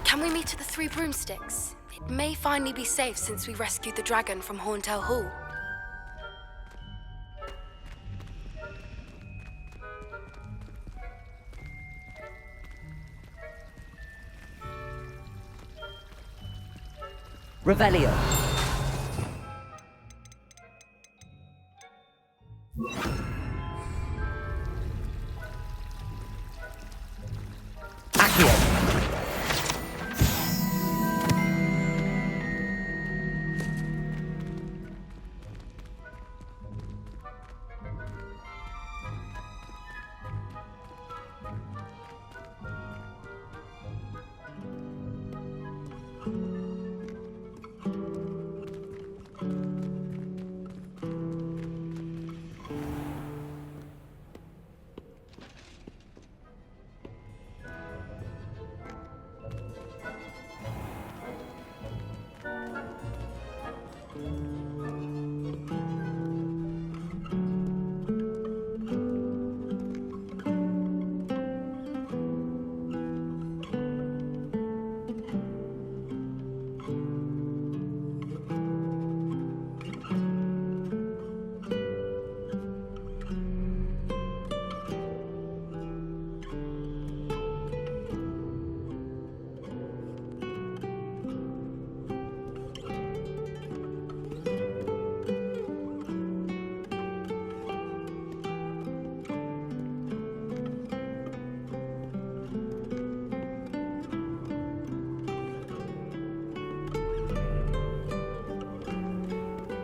Speaker 7: Can we meet at the Three Broomsticks? It may finally be safe since we rescued the dragon from Horntail Hall.
Speaker 15: Revelio. Accio.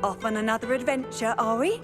Speaker 20: Off on another adventure, are we?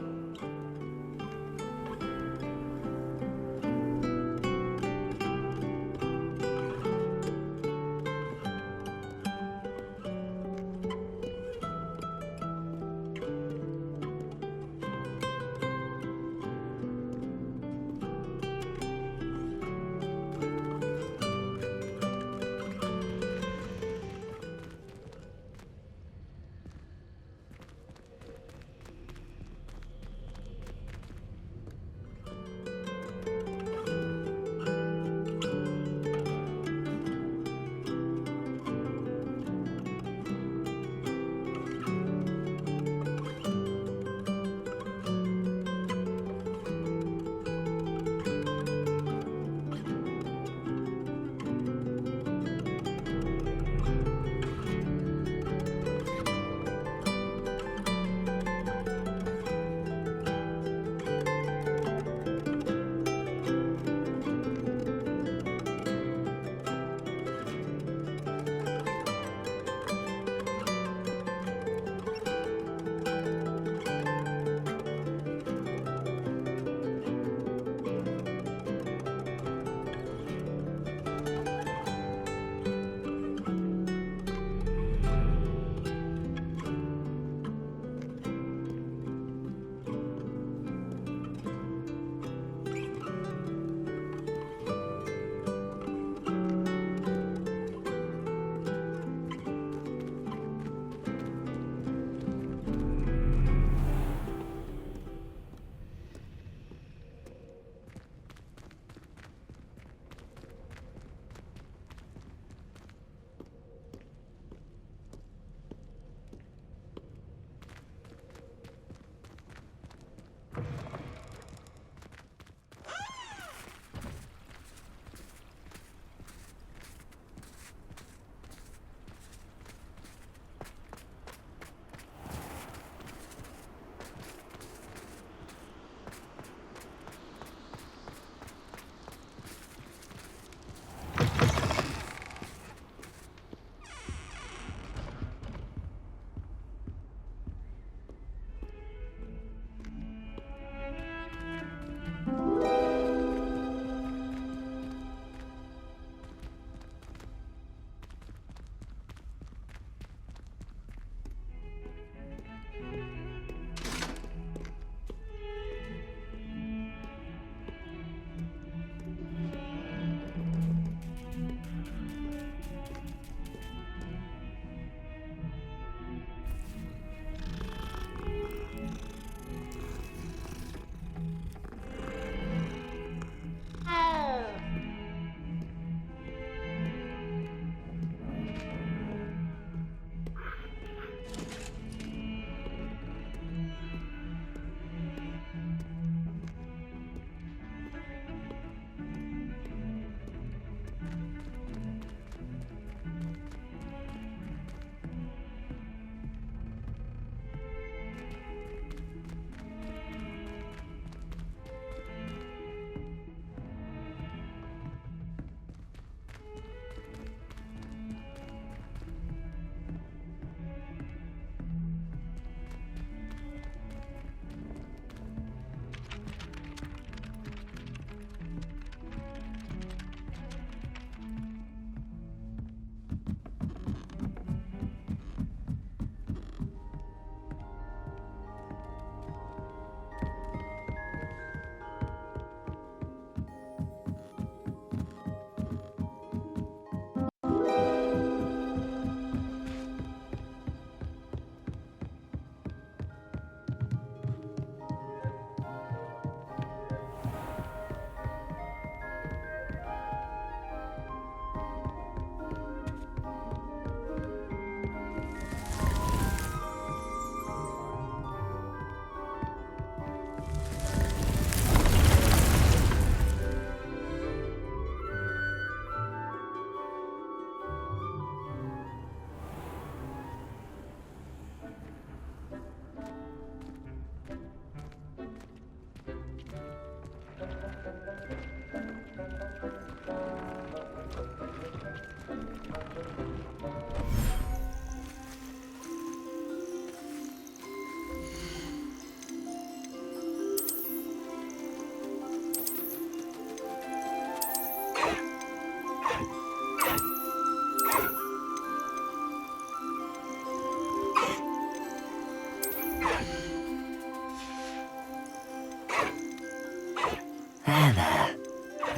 Speaker 1: There.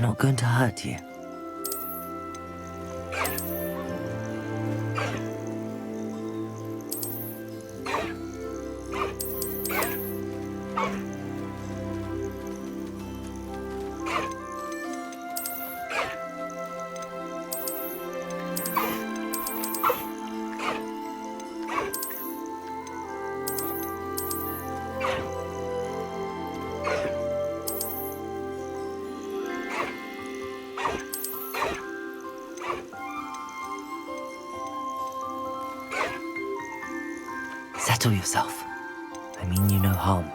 Speaker 1: Not going to hurt you. Settle yourself. I mean you no harm.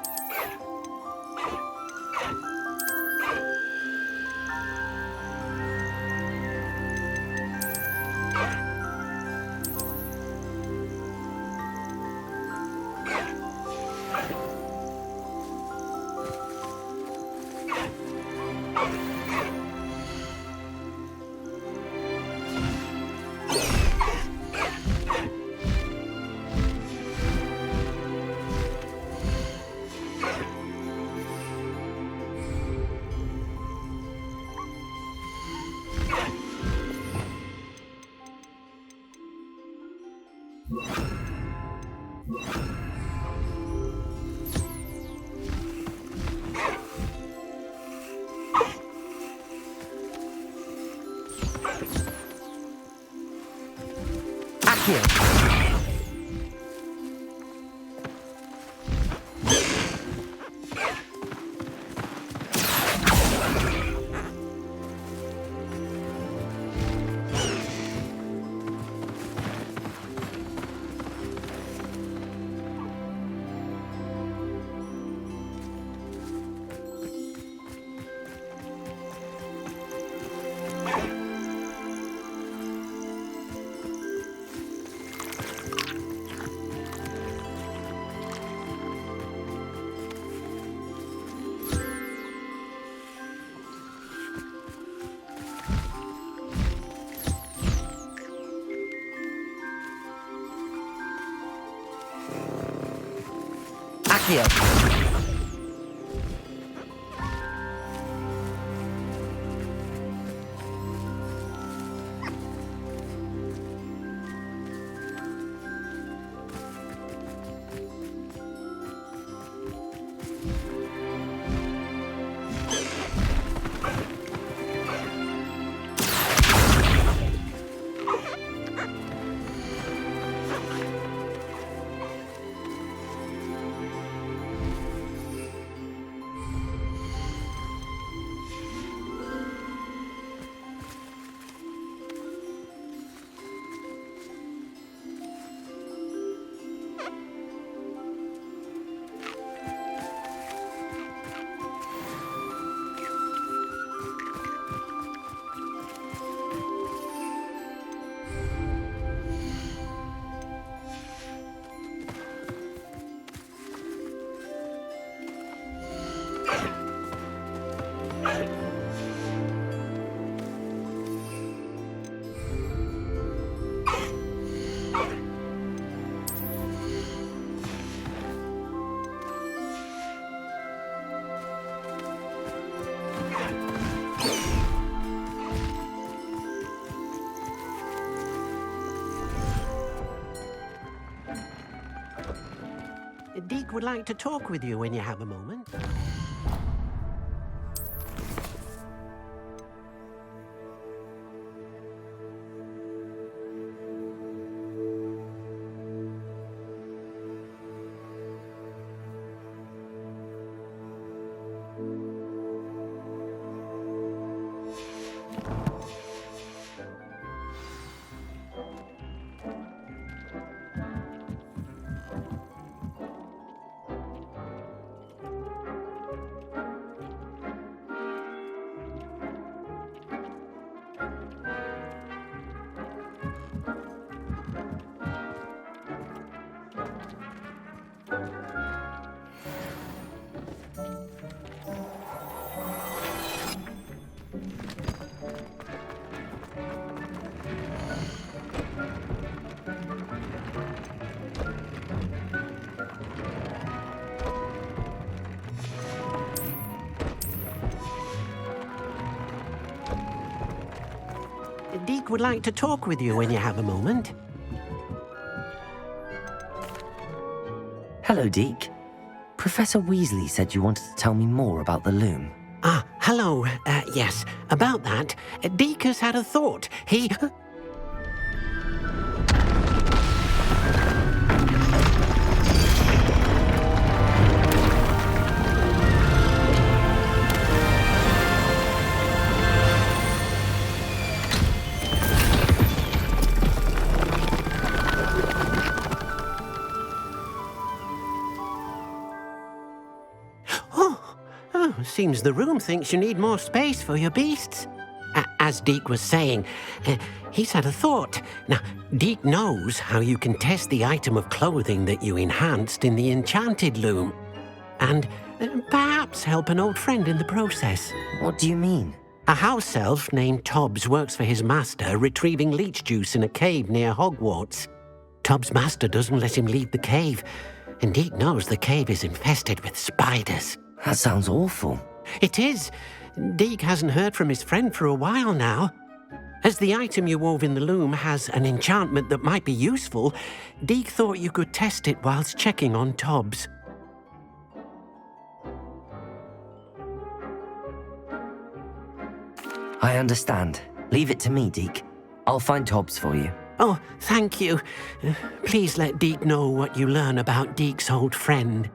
Speaker 1: Accio.
Speaker 4: Deke would like to talk with you when you have a moment. Deke would like to talk with you when you have a moment.
Speaker 1: Hello, Deke. Professor Weasley said you wanted to tell me more about the loom.
Speaker 4: Ah, hello. Yes, about that. Deke has had a thought. He... Seems the room thinks you need more space for your beasts. As Deke was saying, he's had a thought. Now, Deke knows how you can test the item of clothing that you enhanced in the enchanted loom. And perhaps help an old friend in the process.
Speaker 1: What do you mean?
Speaker 4: A house elf named Tobbs works for his master, retrieving leech juice in a cave near Hogwarts. Tobbs' master doesn't let him leave the cave, and Deke knows the cave is infested with spiders.
Speaker 1: That sounds awful.
Speaker 4: It is. Deke hasn't heard from his friend for a while now. As the item you wove in the loom has an enchantment that might be useful, Deke thought you could test it whilst checking on Tobbs.
Speaker 1: I understand. Leave it to me, Deke. I'll find Tobbs for you.
Speaker 4: Oh, thank you. Please let Deke know what you learn about Deke's old friend.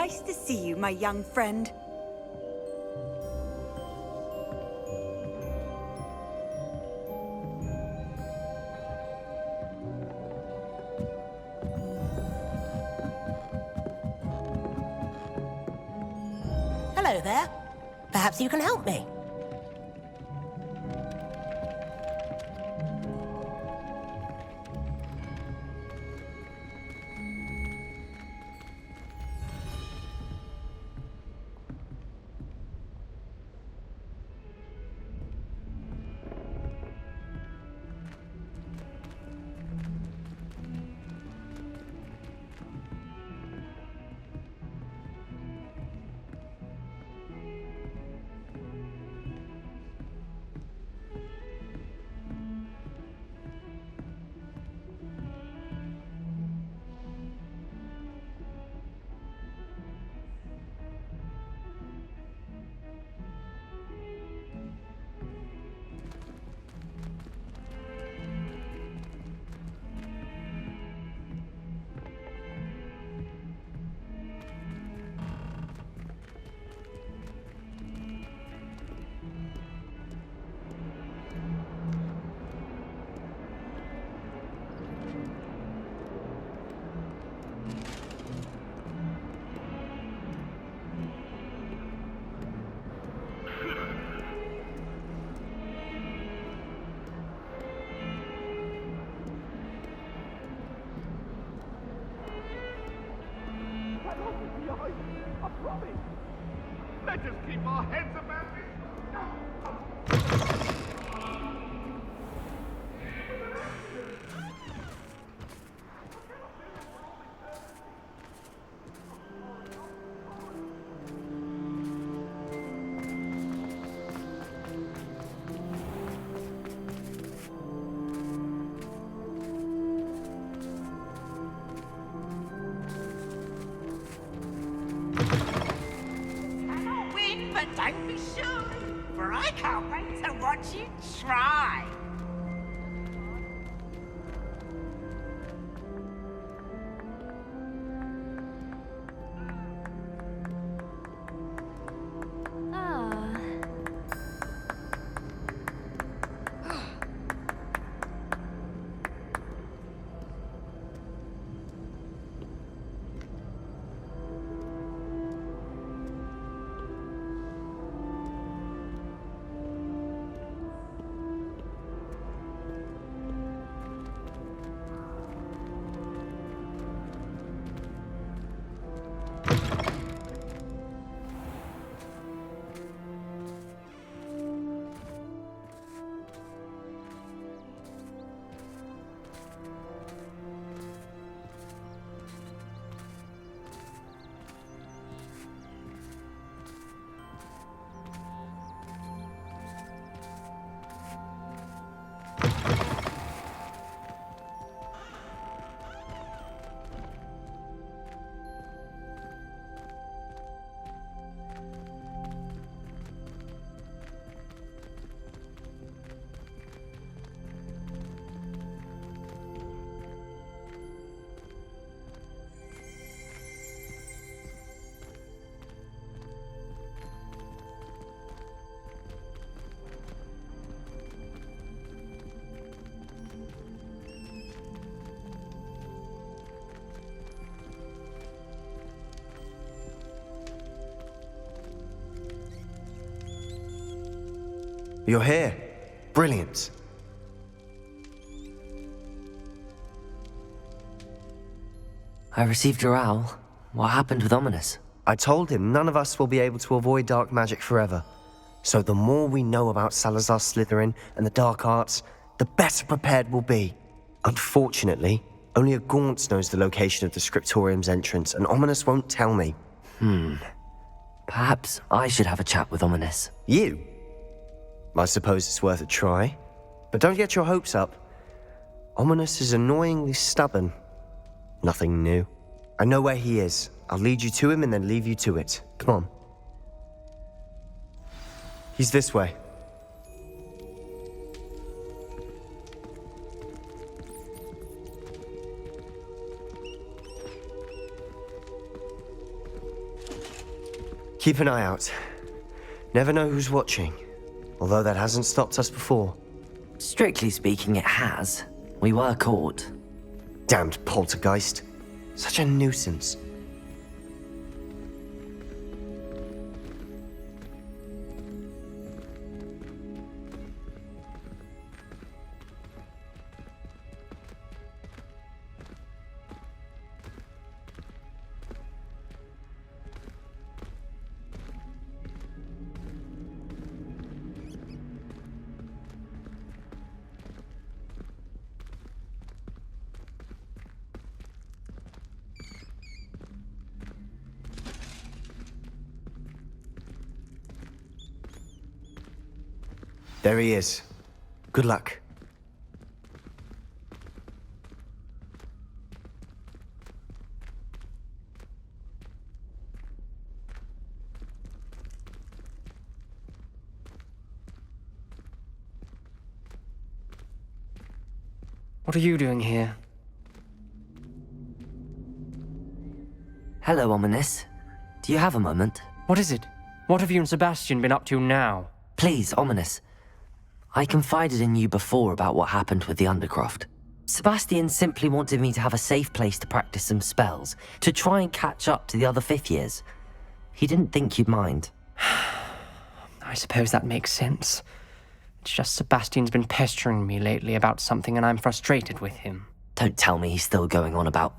Speaker 20: Nice to see you, my young friend.
Speaker 10: Hello there. Perhaps you can help me.
Speaker 19: I promise. Let us keep our heads about it.
Speaker 16: But don't be sure, for I can't wait to watch you try.
Speaker 12: You're here. Brilliant.
Speaker 1: I received your owl. What happened with Ominous?
Speaker 12: I told him none of us will be able to avoid dark magic forever. So the more we know about Salazar Slytherin and the dark arts, the better prepared we'll be. Unfortunately, only a Gaunt knows the location of the Scriptorium's entrance, and Ominous won't tell me.
Speaker 1: Perhaps I should have a chat with Ominous.
Speaker 12: You? I suppose it's worth a try. But don't get your hopes up. Ominous is annoyingly stubborn. Nothing new. I know where he is. I'll lead you to him and then leave you to it. Come on. He's this way. Keep an eye out. Never know who's watching. Although that hasn't stopped us before.
Speaker 1: Strictly speaking, it has. We were caught.
Speaker 12: Damned poltergeist. Such a nuisance. There he is. Good luck.
Speaker 9: What are you doing here?
Speaker 1: Hello, Ominous. Do you have a moment?
Speaker 9: What is it? What have you and Sebastian been up to now?
Speaker 1: Please, Ominous. I confided in you before about what happened with the Undercroft. Sebastian simply wanted me to have a safe place to practice some spells, to try and catch up to the other fifth years. He didn't think you'd mind.
Speaker 9: I suppose that makes sense. It's just Sebastian's been pestering me lately about something and I'm frustrated with him.
Speaker 1: Don't tell me he's still going on about,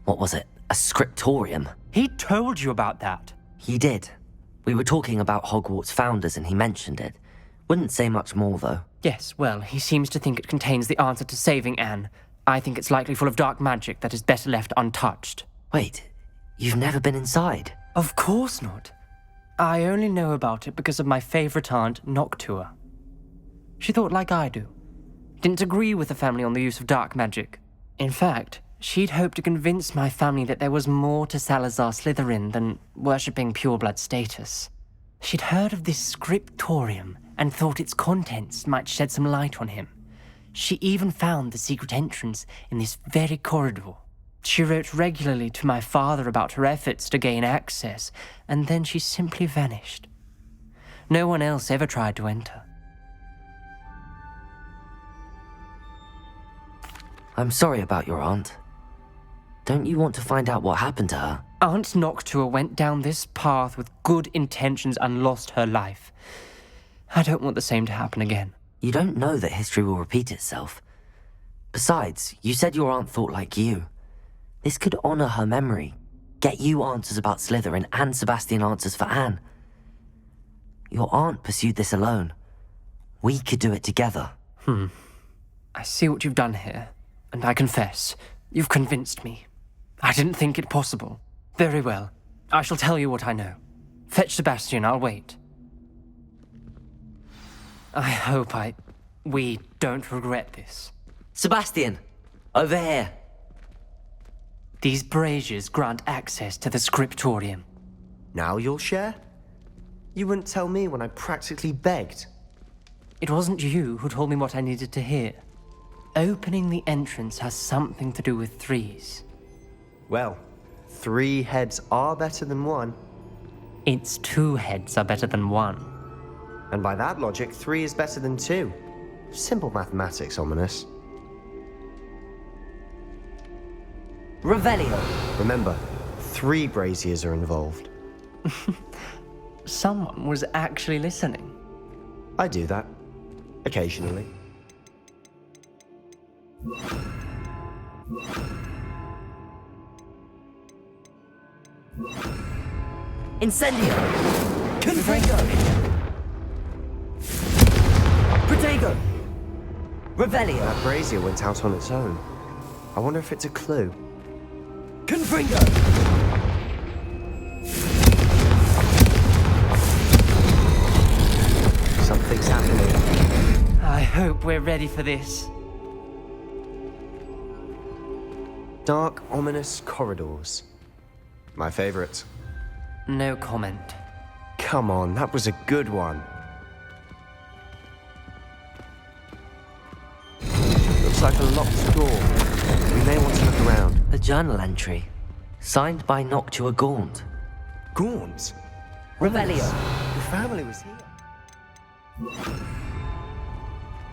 Speaker 1: what was it, a scriptorium?
Speaker 9: He told you about that.
Speaker 1: He did. We were talking about Hogwarts founders and he mentioned it. Wouldn't say much more, though.
Speaker 9: Yes, well, he seems to think it contains the answer to saving Anne. I think it's likely full of dark magic that is better left untouched.
Speaker 1: Wait, you've never been inside?
Speaker 9: Of course not. I only know about it because of my favorite aunt, Noctua. She thought like I do. Didn't agree with the family on the use of dark magic. In fact, she'd hoped to convince my family that there was more to Salazar Slytherin than worshipping pureblood status. She'd heard of this scriptorium and thought its contents might shed some light on him. She even found the secret entrance in this very corridor. She wrote regularly to my father about her efforts to gain access, and then she simply vanished. No one else ever tried to enter.
Speaker 1: I'm sorry about your aunt. Don't you want to find out what happened to her?
Speaker 9: Aunt Noctua went down this path with good intentions and lost her life. I don't want the same to happen again.
Speaker 1: You don't know that history will repeat itself. Besides, you said your aunt thought like you. This could honor her memory, get you answers about Slytherin and Sebastian answers for Anne. Your aunt pursued this alone. We could do it together.
Speaker 9: I see what you've done here, and I confess, you've convinced me. I didn't think it possible. Very well. I shall tell you what I know. Fetch Sebastian, I'll wait. I hope we don't regret this.
Speaker 1: Sebastian! Over here!
Speaker 9: These braziers grant access to the scriptorium.
Speaker 12: Now you'll share? You wouldn't tell me when I practically begged.
Speaker 9: It wasn't you who told me what I needed to hear. Opening the entrance has something to do with threes.
Speaker 12: Well, 3 heads are better than 1.
Speaker 9: It's 2 heads are better than 1.
Speaker 12: And by that logic, 3 is better than 2. Simple mathematics, Ominous.
Speaker 1: Revelio!
Speaker 12: Remember, 3 braziers are involved.
Speaker 9: Someone was actually listening.
Speaker 12: I do that. Occasionally.
Speaker 1: Incendio! Confringo! Protego! Revelio!
Speaker 12: That brazier went out on its own. I wonder if it's a clue.
Speaker 1: Confringo!
Speaker 12: Something's happening.
Speaker 9: I hope we're ready for this.
Speaker 12: Dark, ominous corridors. My favorite.
Speaker 9: No comment.
Speaker 12: Come on, that was a good one. Looks like a locked door. We may want to look around.
Speaker 1: A journal entry. Signed by Noctua Gaunt.
Speaker 12: Gaunt?
Speaker 15: Revelio.
Speaker 12: Your family was here.
Speaker 9: I know.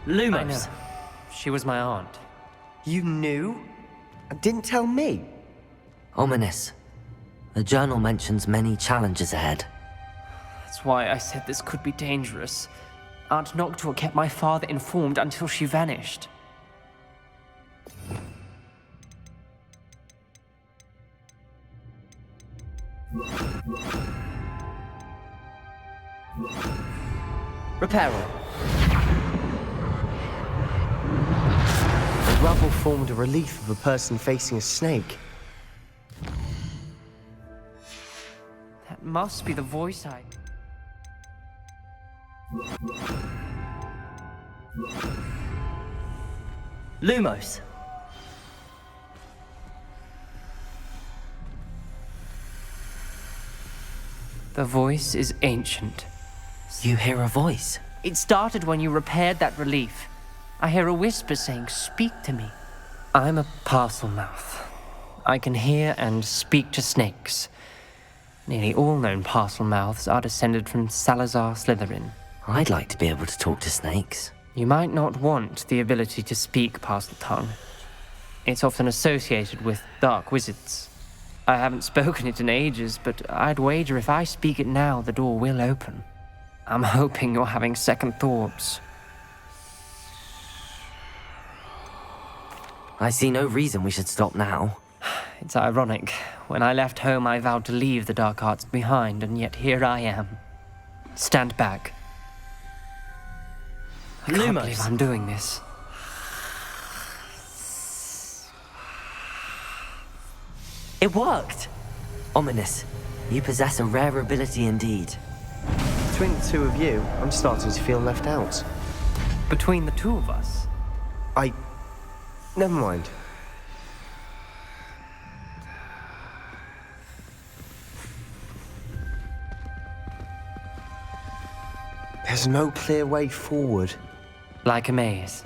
Speaker 15: Lumos.
Speaker 9: She was my aunt.
Speaker 12: You knew? And didn't tell me?
Speaker 1: Ominous. The journal mentions many challenges ahead.
Speaker 9: That's why I said this could be dangerous. Aunt Noctua kept my father informed until she vanished.
Speaker 15: Reparo.
Speaker 12: The rubble formed a relief of a person facing a snake.
Speaker 9: That must be the voice I...
Speaker 15: Lumos.
Speaker 9: The voice is ancient.
Speaker 1: You hear a voice?
Speaker 9: It started when you repaired that relief. I hear a whisper saying, "Speak to me." I'm a parcel mouth. I can hear and speak to snakes. Nearly all known parcel mouths are descended from Salazar Slytherin.
Speaker 1: I'd like to be able to talk to snakes.
Speaker 9: You might not want the ability to speak parcel tongue. It's often associated with dark wizards. I haven't spoken it in ages, but I'd wager if I speak it now, the door will open. I'm hoping you're having second thoughts.
Speaker 1: I see no reason we should stop now.
Speaker 9: It's ironic. When I left home, I vowed to leave the dark arts behind, and yet here I am. Stand back. I can't believe I'm doing this.
Speaker 1: It worked! Ominous. You possess a rare ability indeed.
Speaker 12: Between the two of you, I'm starting to feel left out.
Speaker 9: Between the two of us?
Speaker 12: Never mind. There's no clear way forward.
Speaker 9: Like a maze.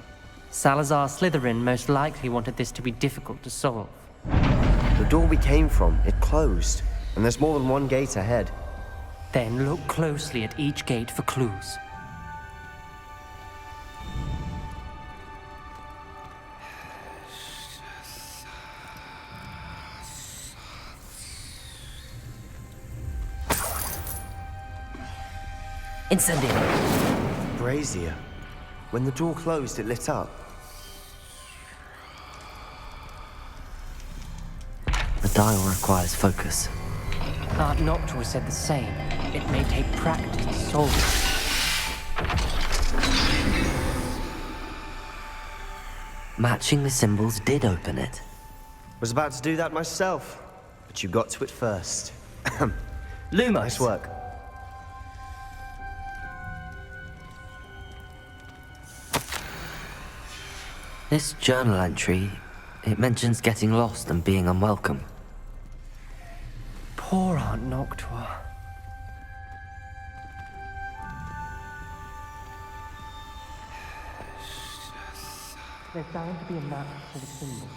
Speaker 9: Salazar Slytherin most likely wanted this to be difficult to solve.
Speaker 12: The door we came from, it closed. And there's more than one gate ahead.
Speaker 9: Then look closely at each gate for clues.
Speaker 1: Incendio.
Speaker 12: Brazier. When the door closed, it lit up.
Speaker 1: The dial requires focus.
Speaker 9: Aunt Noctua said the same. It may take practice to solve it.
Speaker 1: Matching the symbols did open it.
Speaker 12: Was about to do that myself, but you got to it first.
Speaker 15: Lumos.
Speaker 12: Nice work.
Speaker 1: This journal entry, it mentions getting lost and being unwelcome.
Speaker 9: Poor Aunt Noctua. There's bound to be a map for the symbol.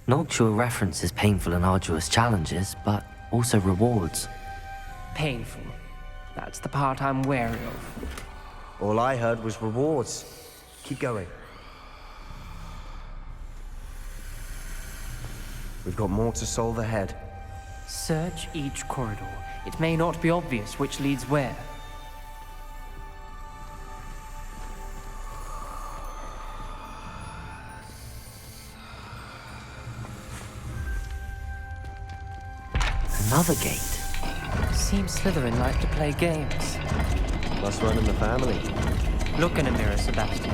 Speaker 1: Noctua references painful and arduous challenges, but also rewards.
Speaker 9: Painful. That's the part I'm wary of.
Speaker 12: All I heard was rewards. Keep going. We've got more to solve ahead.
Speaker 9: Search each corridor. It may not be obvious which leads where.
Speaker 1: Another gate.
Speaker 9: Seems Slytherin like to play games.
Speaker 12: Must run in the family.
Speaker 9: Look in a mirror, Sebastian.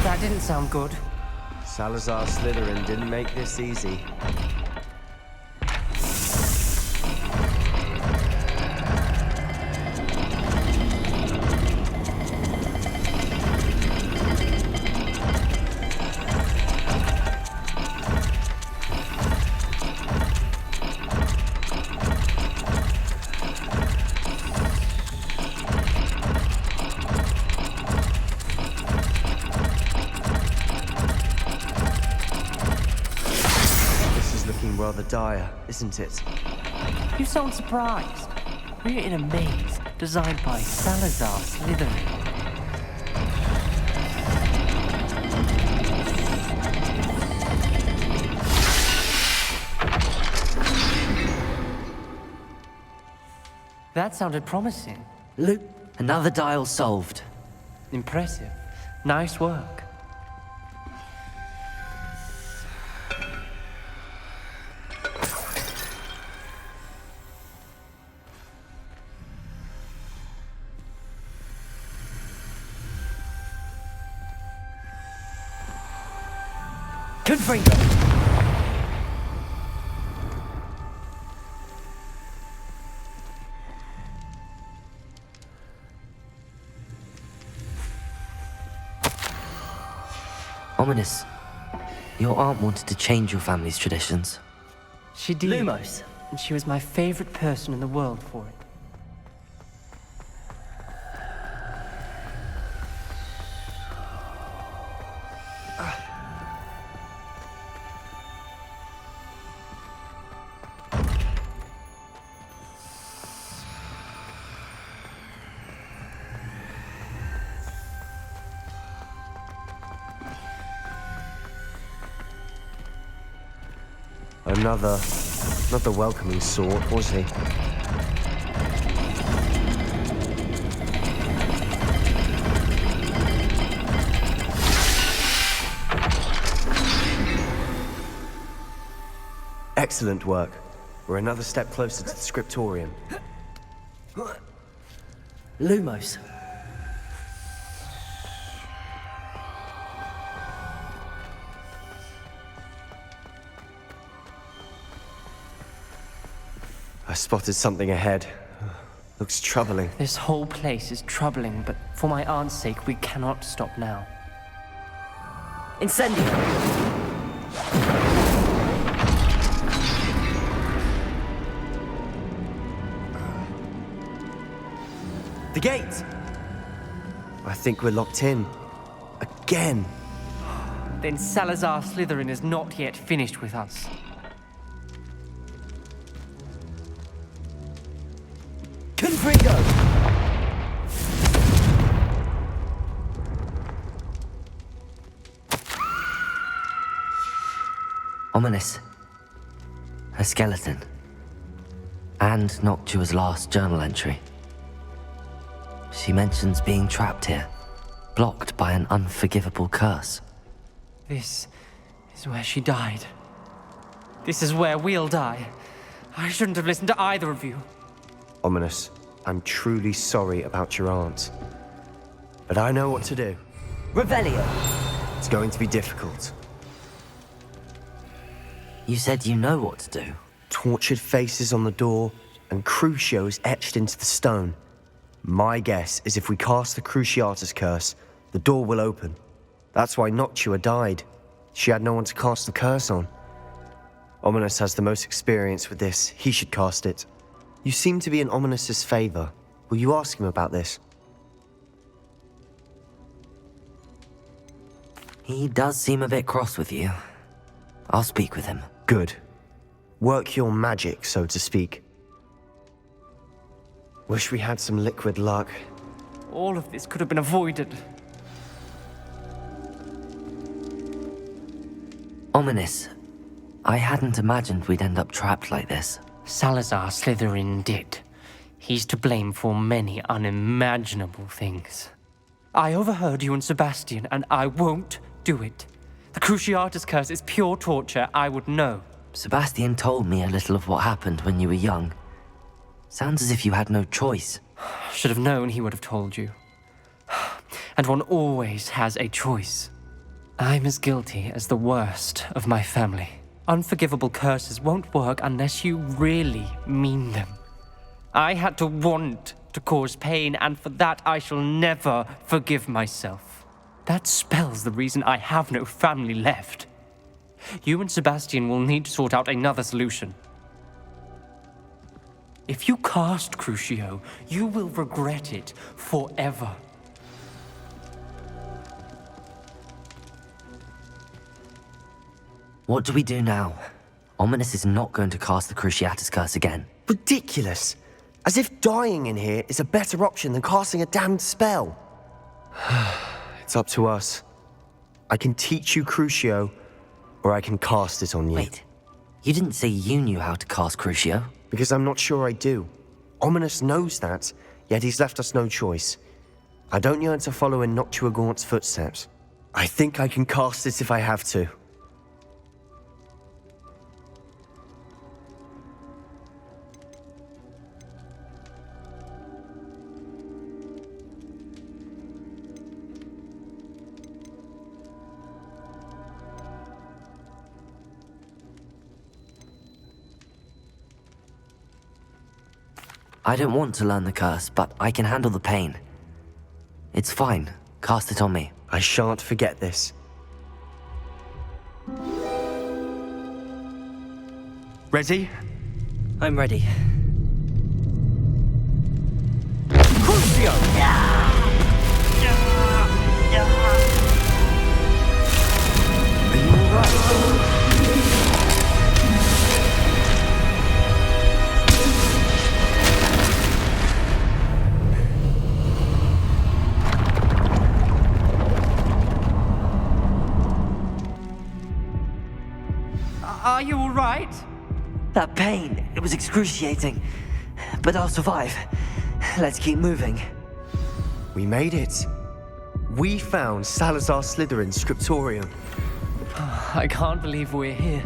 Speaker 9: That didn't sound good.
Speaker 12: Salazar Slytherin didn't make this easy. rather dire, isn't it?
Speaker 9: You sound surprised. We're in a maze designed by Salazar Slytherin. That sounded promising.
Speaker 1: Look, another dial solved.
Speaker 9: Impressive. Nice work.
Speaker 1: Confringo! Ominous. Your aunt wanted to change your family's traditions.
Speaker 9: She did.
Speaker 1: Lumos.
Speaker 9: And she was my favorite person in the world for it.
Speaker 12: Not the welcoming sort, was he? Excellent work. We're another step closer to the scriptorium.
Speaker 1: Lumos.
Speaker 12: I spotted something ahead. Looks troubling.
Speaker 9: This whole place is troubling, but for my aunt's sake, we cannot stop now.
Speaker 1: Incendio!
Speaker 12: The gate! I think we're locked in. Again.
Speaker 9: Then Salazar Slytherin is not yet finished with us.
Speaker 1: Confringo! Ominous. A skeleton. And Noctua's last journal entry. She mentions being trapped here, blocked by an unforgivable curse.
Speaker 9: This is where she died. This is where we'll die. I shouldn't have listened to either of you.
Speaker 12: Ominous, I'm truly sorry about your aunt. But I know what to do.
Speaker 1: Revelio!
Speaker 12: It's going to be difficult.
Speaker 1: You said you know what to do.
Speaker 12: Tortured faces on the door, and Crucio is etched into the stone. My guess is if we cast the Cruciatus curse, the door will open. That's why Noctua died. She had no one to cast the curse on. Ominous has the most experience with this. He should cast it. You seem to be in Ominous's favor. Will you ask him about this?
Speaker 1: He does seem a bit cross with you. I'll speak with him.
Speaker 12: Good. Work your magic, so to speak. Wish we had some liquid luck.
Speaker 9: All of this could have been avoided.
Speaker 1: Ominous. I hadn't imagined we'd end up trapped like this.
Speaker 9: Salazar Slytherin did. He's to blame for many unimaginable things. I overheard you and Sebastian, and I won't do it. The Cruciatus curse is pure torture. I would know.
Speaker 1: Sebastian told me a little of what happened when you were young. Sounds as if you had no choice.
Speaker 9: Should have known he would have told you. And one always has a choice. I'm as guilty as the worst of my family. Unforgivable curses won't work unless you really mean them. I had to want to cause pain, and for that I shall never forgive myself. That spells the reason I have no family left. You and Sebastian will need to sort out another solution. If you cast Crucio, you will regret it forever.
Speaker 1: What do we do now? Ominous is not going to cast the Cruciatus Curse again.
Speaker 12: Ridiculous! As if dying in here is a better option than casting a damned spell. It's up to us. I can teach you Crucio, or I can cast it on you.
Speaker 1: Wait, you didn't say you knew how to cast Crucio?
Speaker 12: Because I'm not sure I do. Ominous knows that, yet he's left us no choice. I don't yearn to follow in Noctua Gaunt's footsteps. I think I can cast it if I have to.
Speaker 1: I don't want to learn the curse, but I can handle the pain. It's fine. Cast it on me.
Speaker 12: I shan't forget this. Ready?
Speaker 1: I'm ready.
Speaker 12: Crucio!
Speaker 9: Are you all right?
Speaker 1: That pain, it was excruciating. But I'll survive. Let's keep moving.
Speaker 12: We made it. We found Salazar Slytherin's scriptorium.
Speaker 9: I can't believe we're here.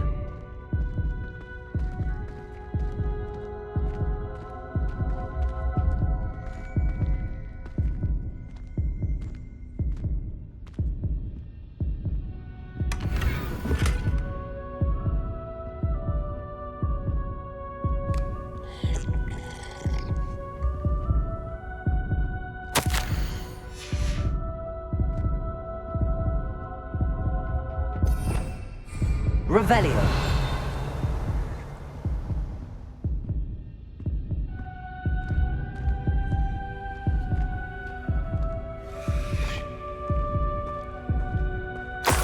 Speaker 1: Revelio.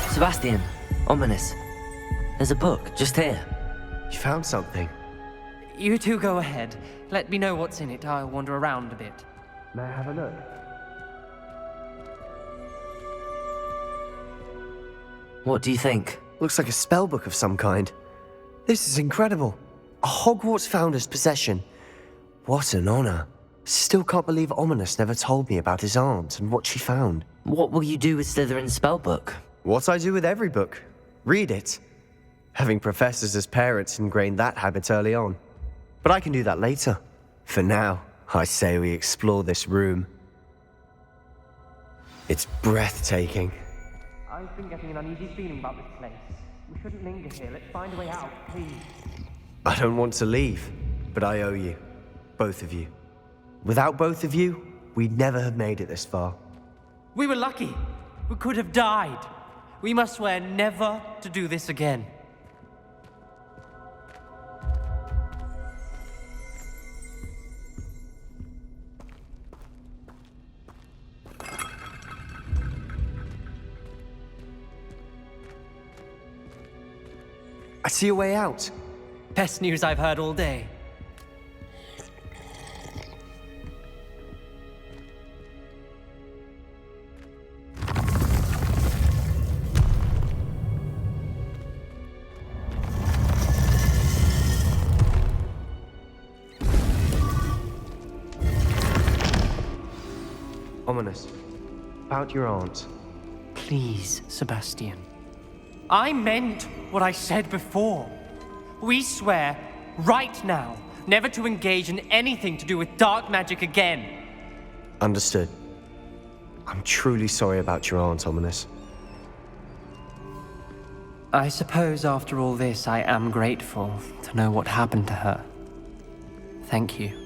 Speaker 1: Sebastian, Ominous. There's a book just here.
Speaker 12: You found something?
Speaker 9: You two go ahead. Let me know what's in it. I'll wander around a bit.
Speaker 12: May I have a look?
Speaker 1: What do you think?
Speaker 12: Looks like a spellbook of some kind. This is incredible. A Hogwarts founder's possession. What an honor. Still can't believe Ominous never told me about his aunt and what she found.
Speaker 1: What will you do with Slytherin's spellbook?
Speaker 12: What I do with every book. Read it. Having professors as parents ingrained that habit early on. But I can do that later. For now, I say we explore this room. It's breathtaking.
Speaker 9: I've been getting an uneasy feeling about this place. We shouldn't linger here. Let's find a way out, please.
Speaker 12: I don't want to leave, but I owe you. Both of you. Without both of you, we'd never have made it this far.
Speaker 9: We were lucky. We could have died. We must swear never to do this again.
Speaker 12: I see a way out.
Speaker 9: Best news I've heard all day.
Speaker 12: Ominous. About your aunt.
Speaker 9: Please, Sebastian. I meant what I said before. We swear, right now, never to engage in anything to do with dark magic again.
Speaker 12: Understood. I'm truly sorry about your aunt, Ominous.
Speaker 9: I suppose after all this, I am grateful to know what happened to her. Thank you.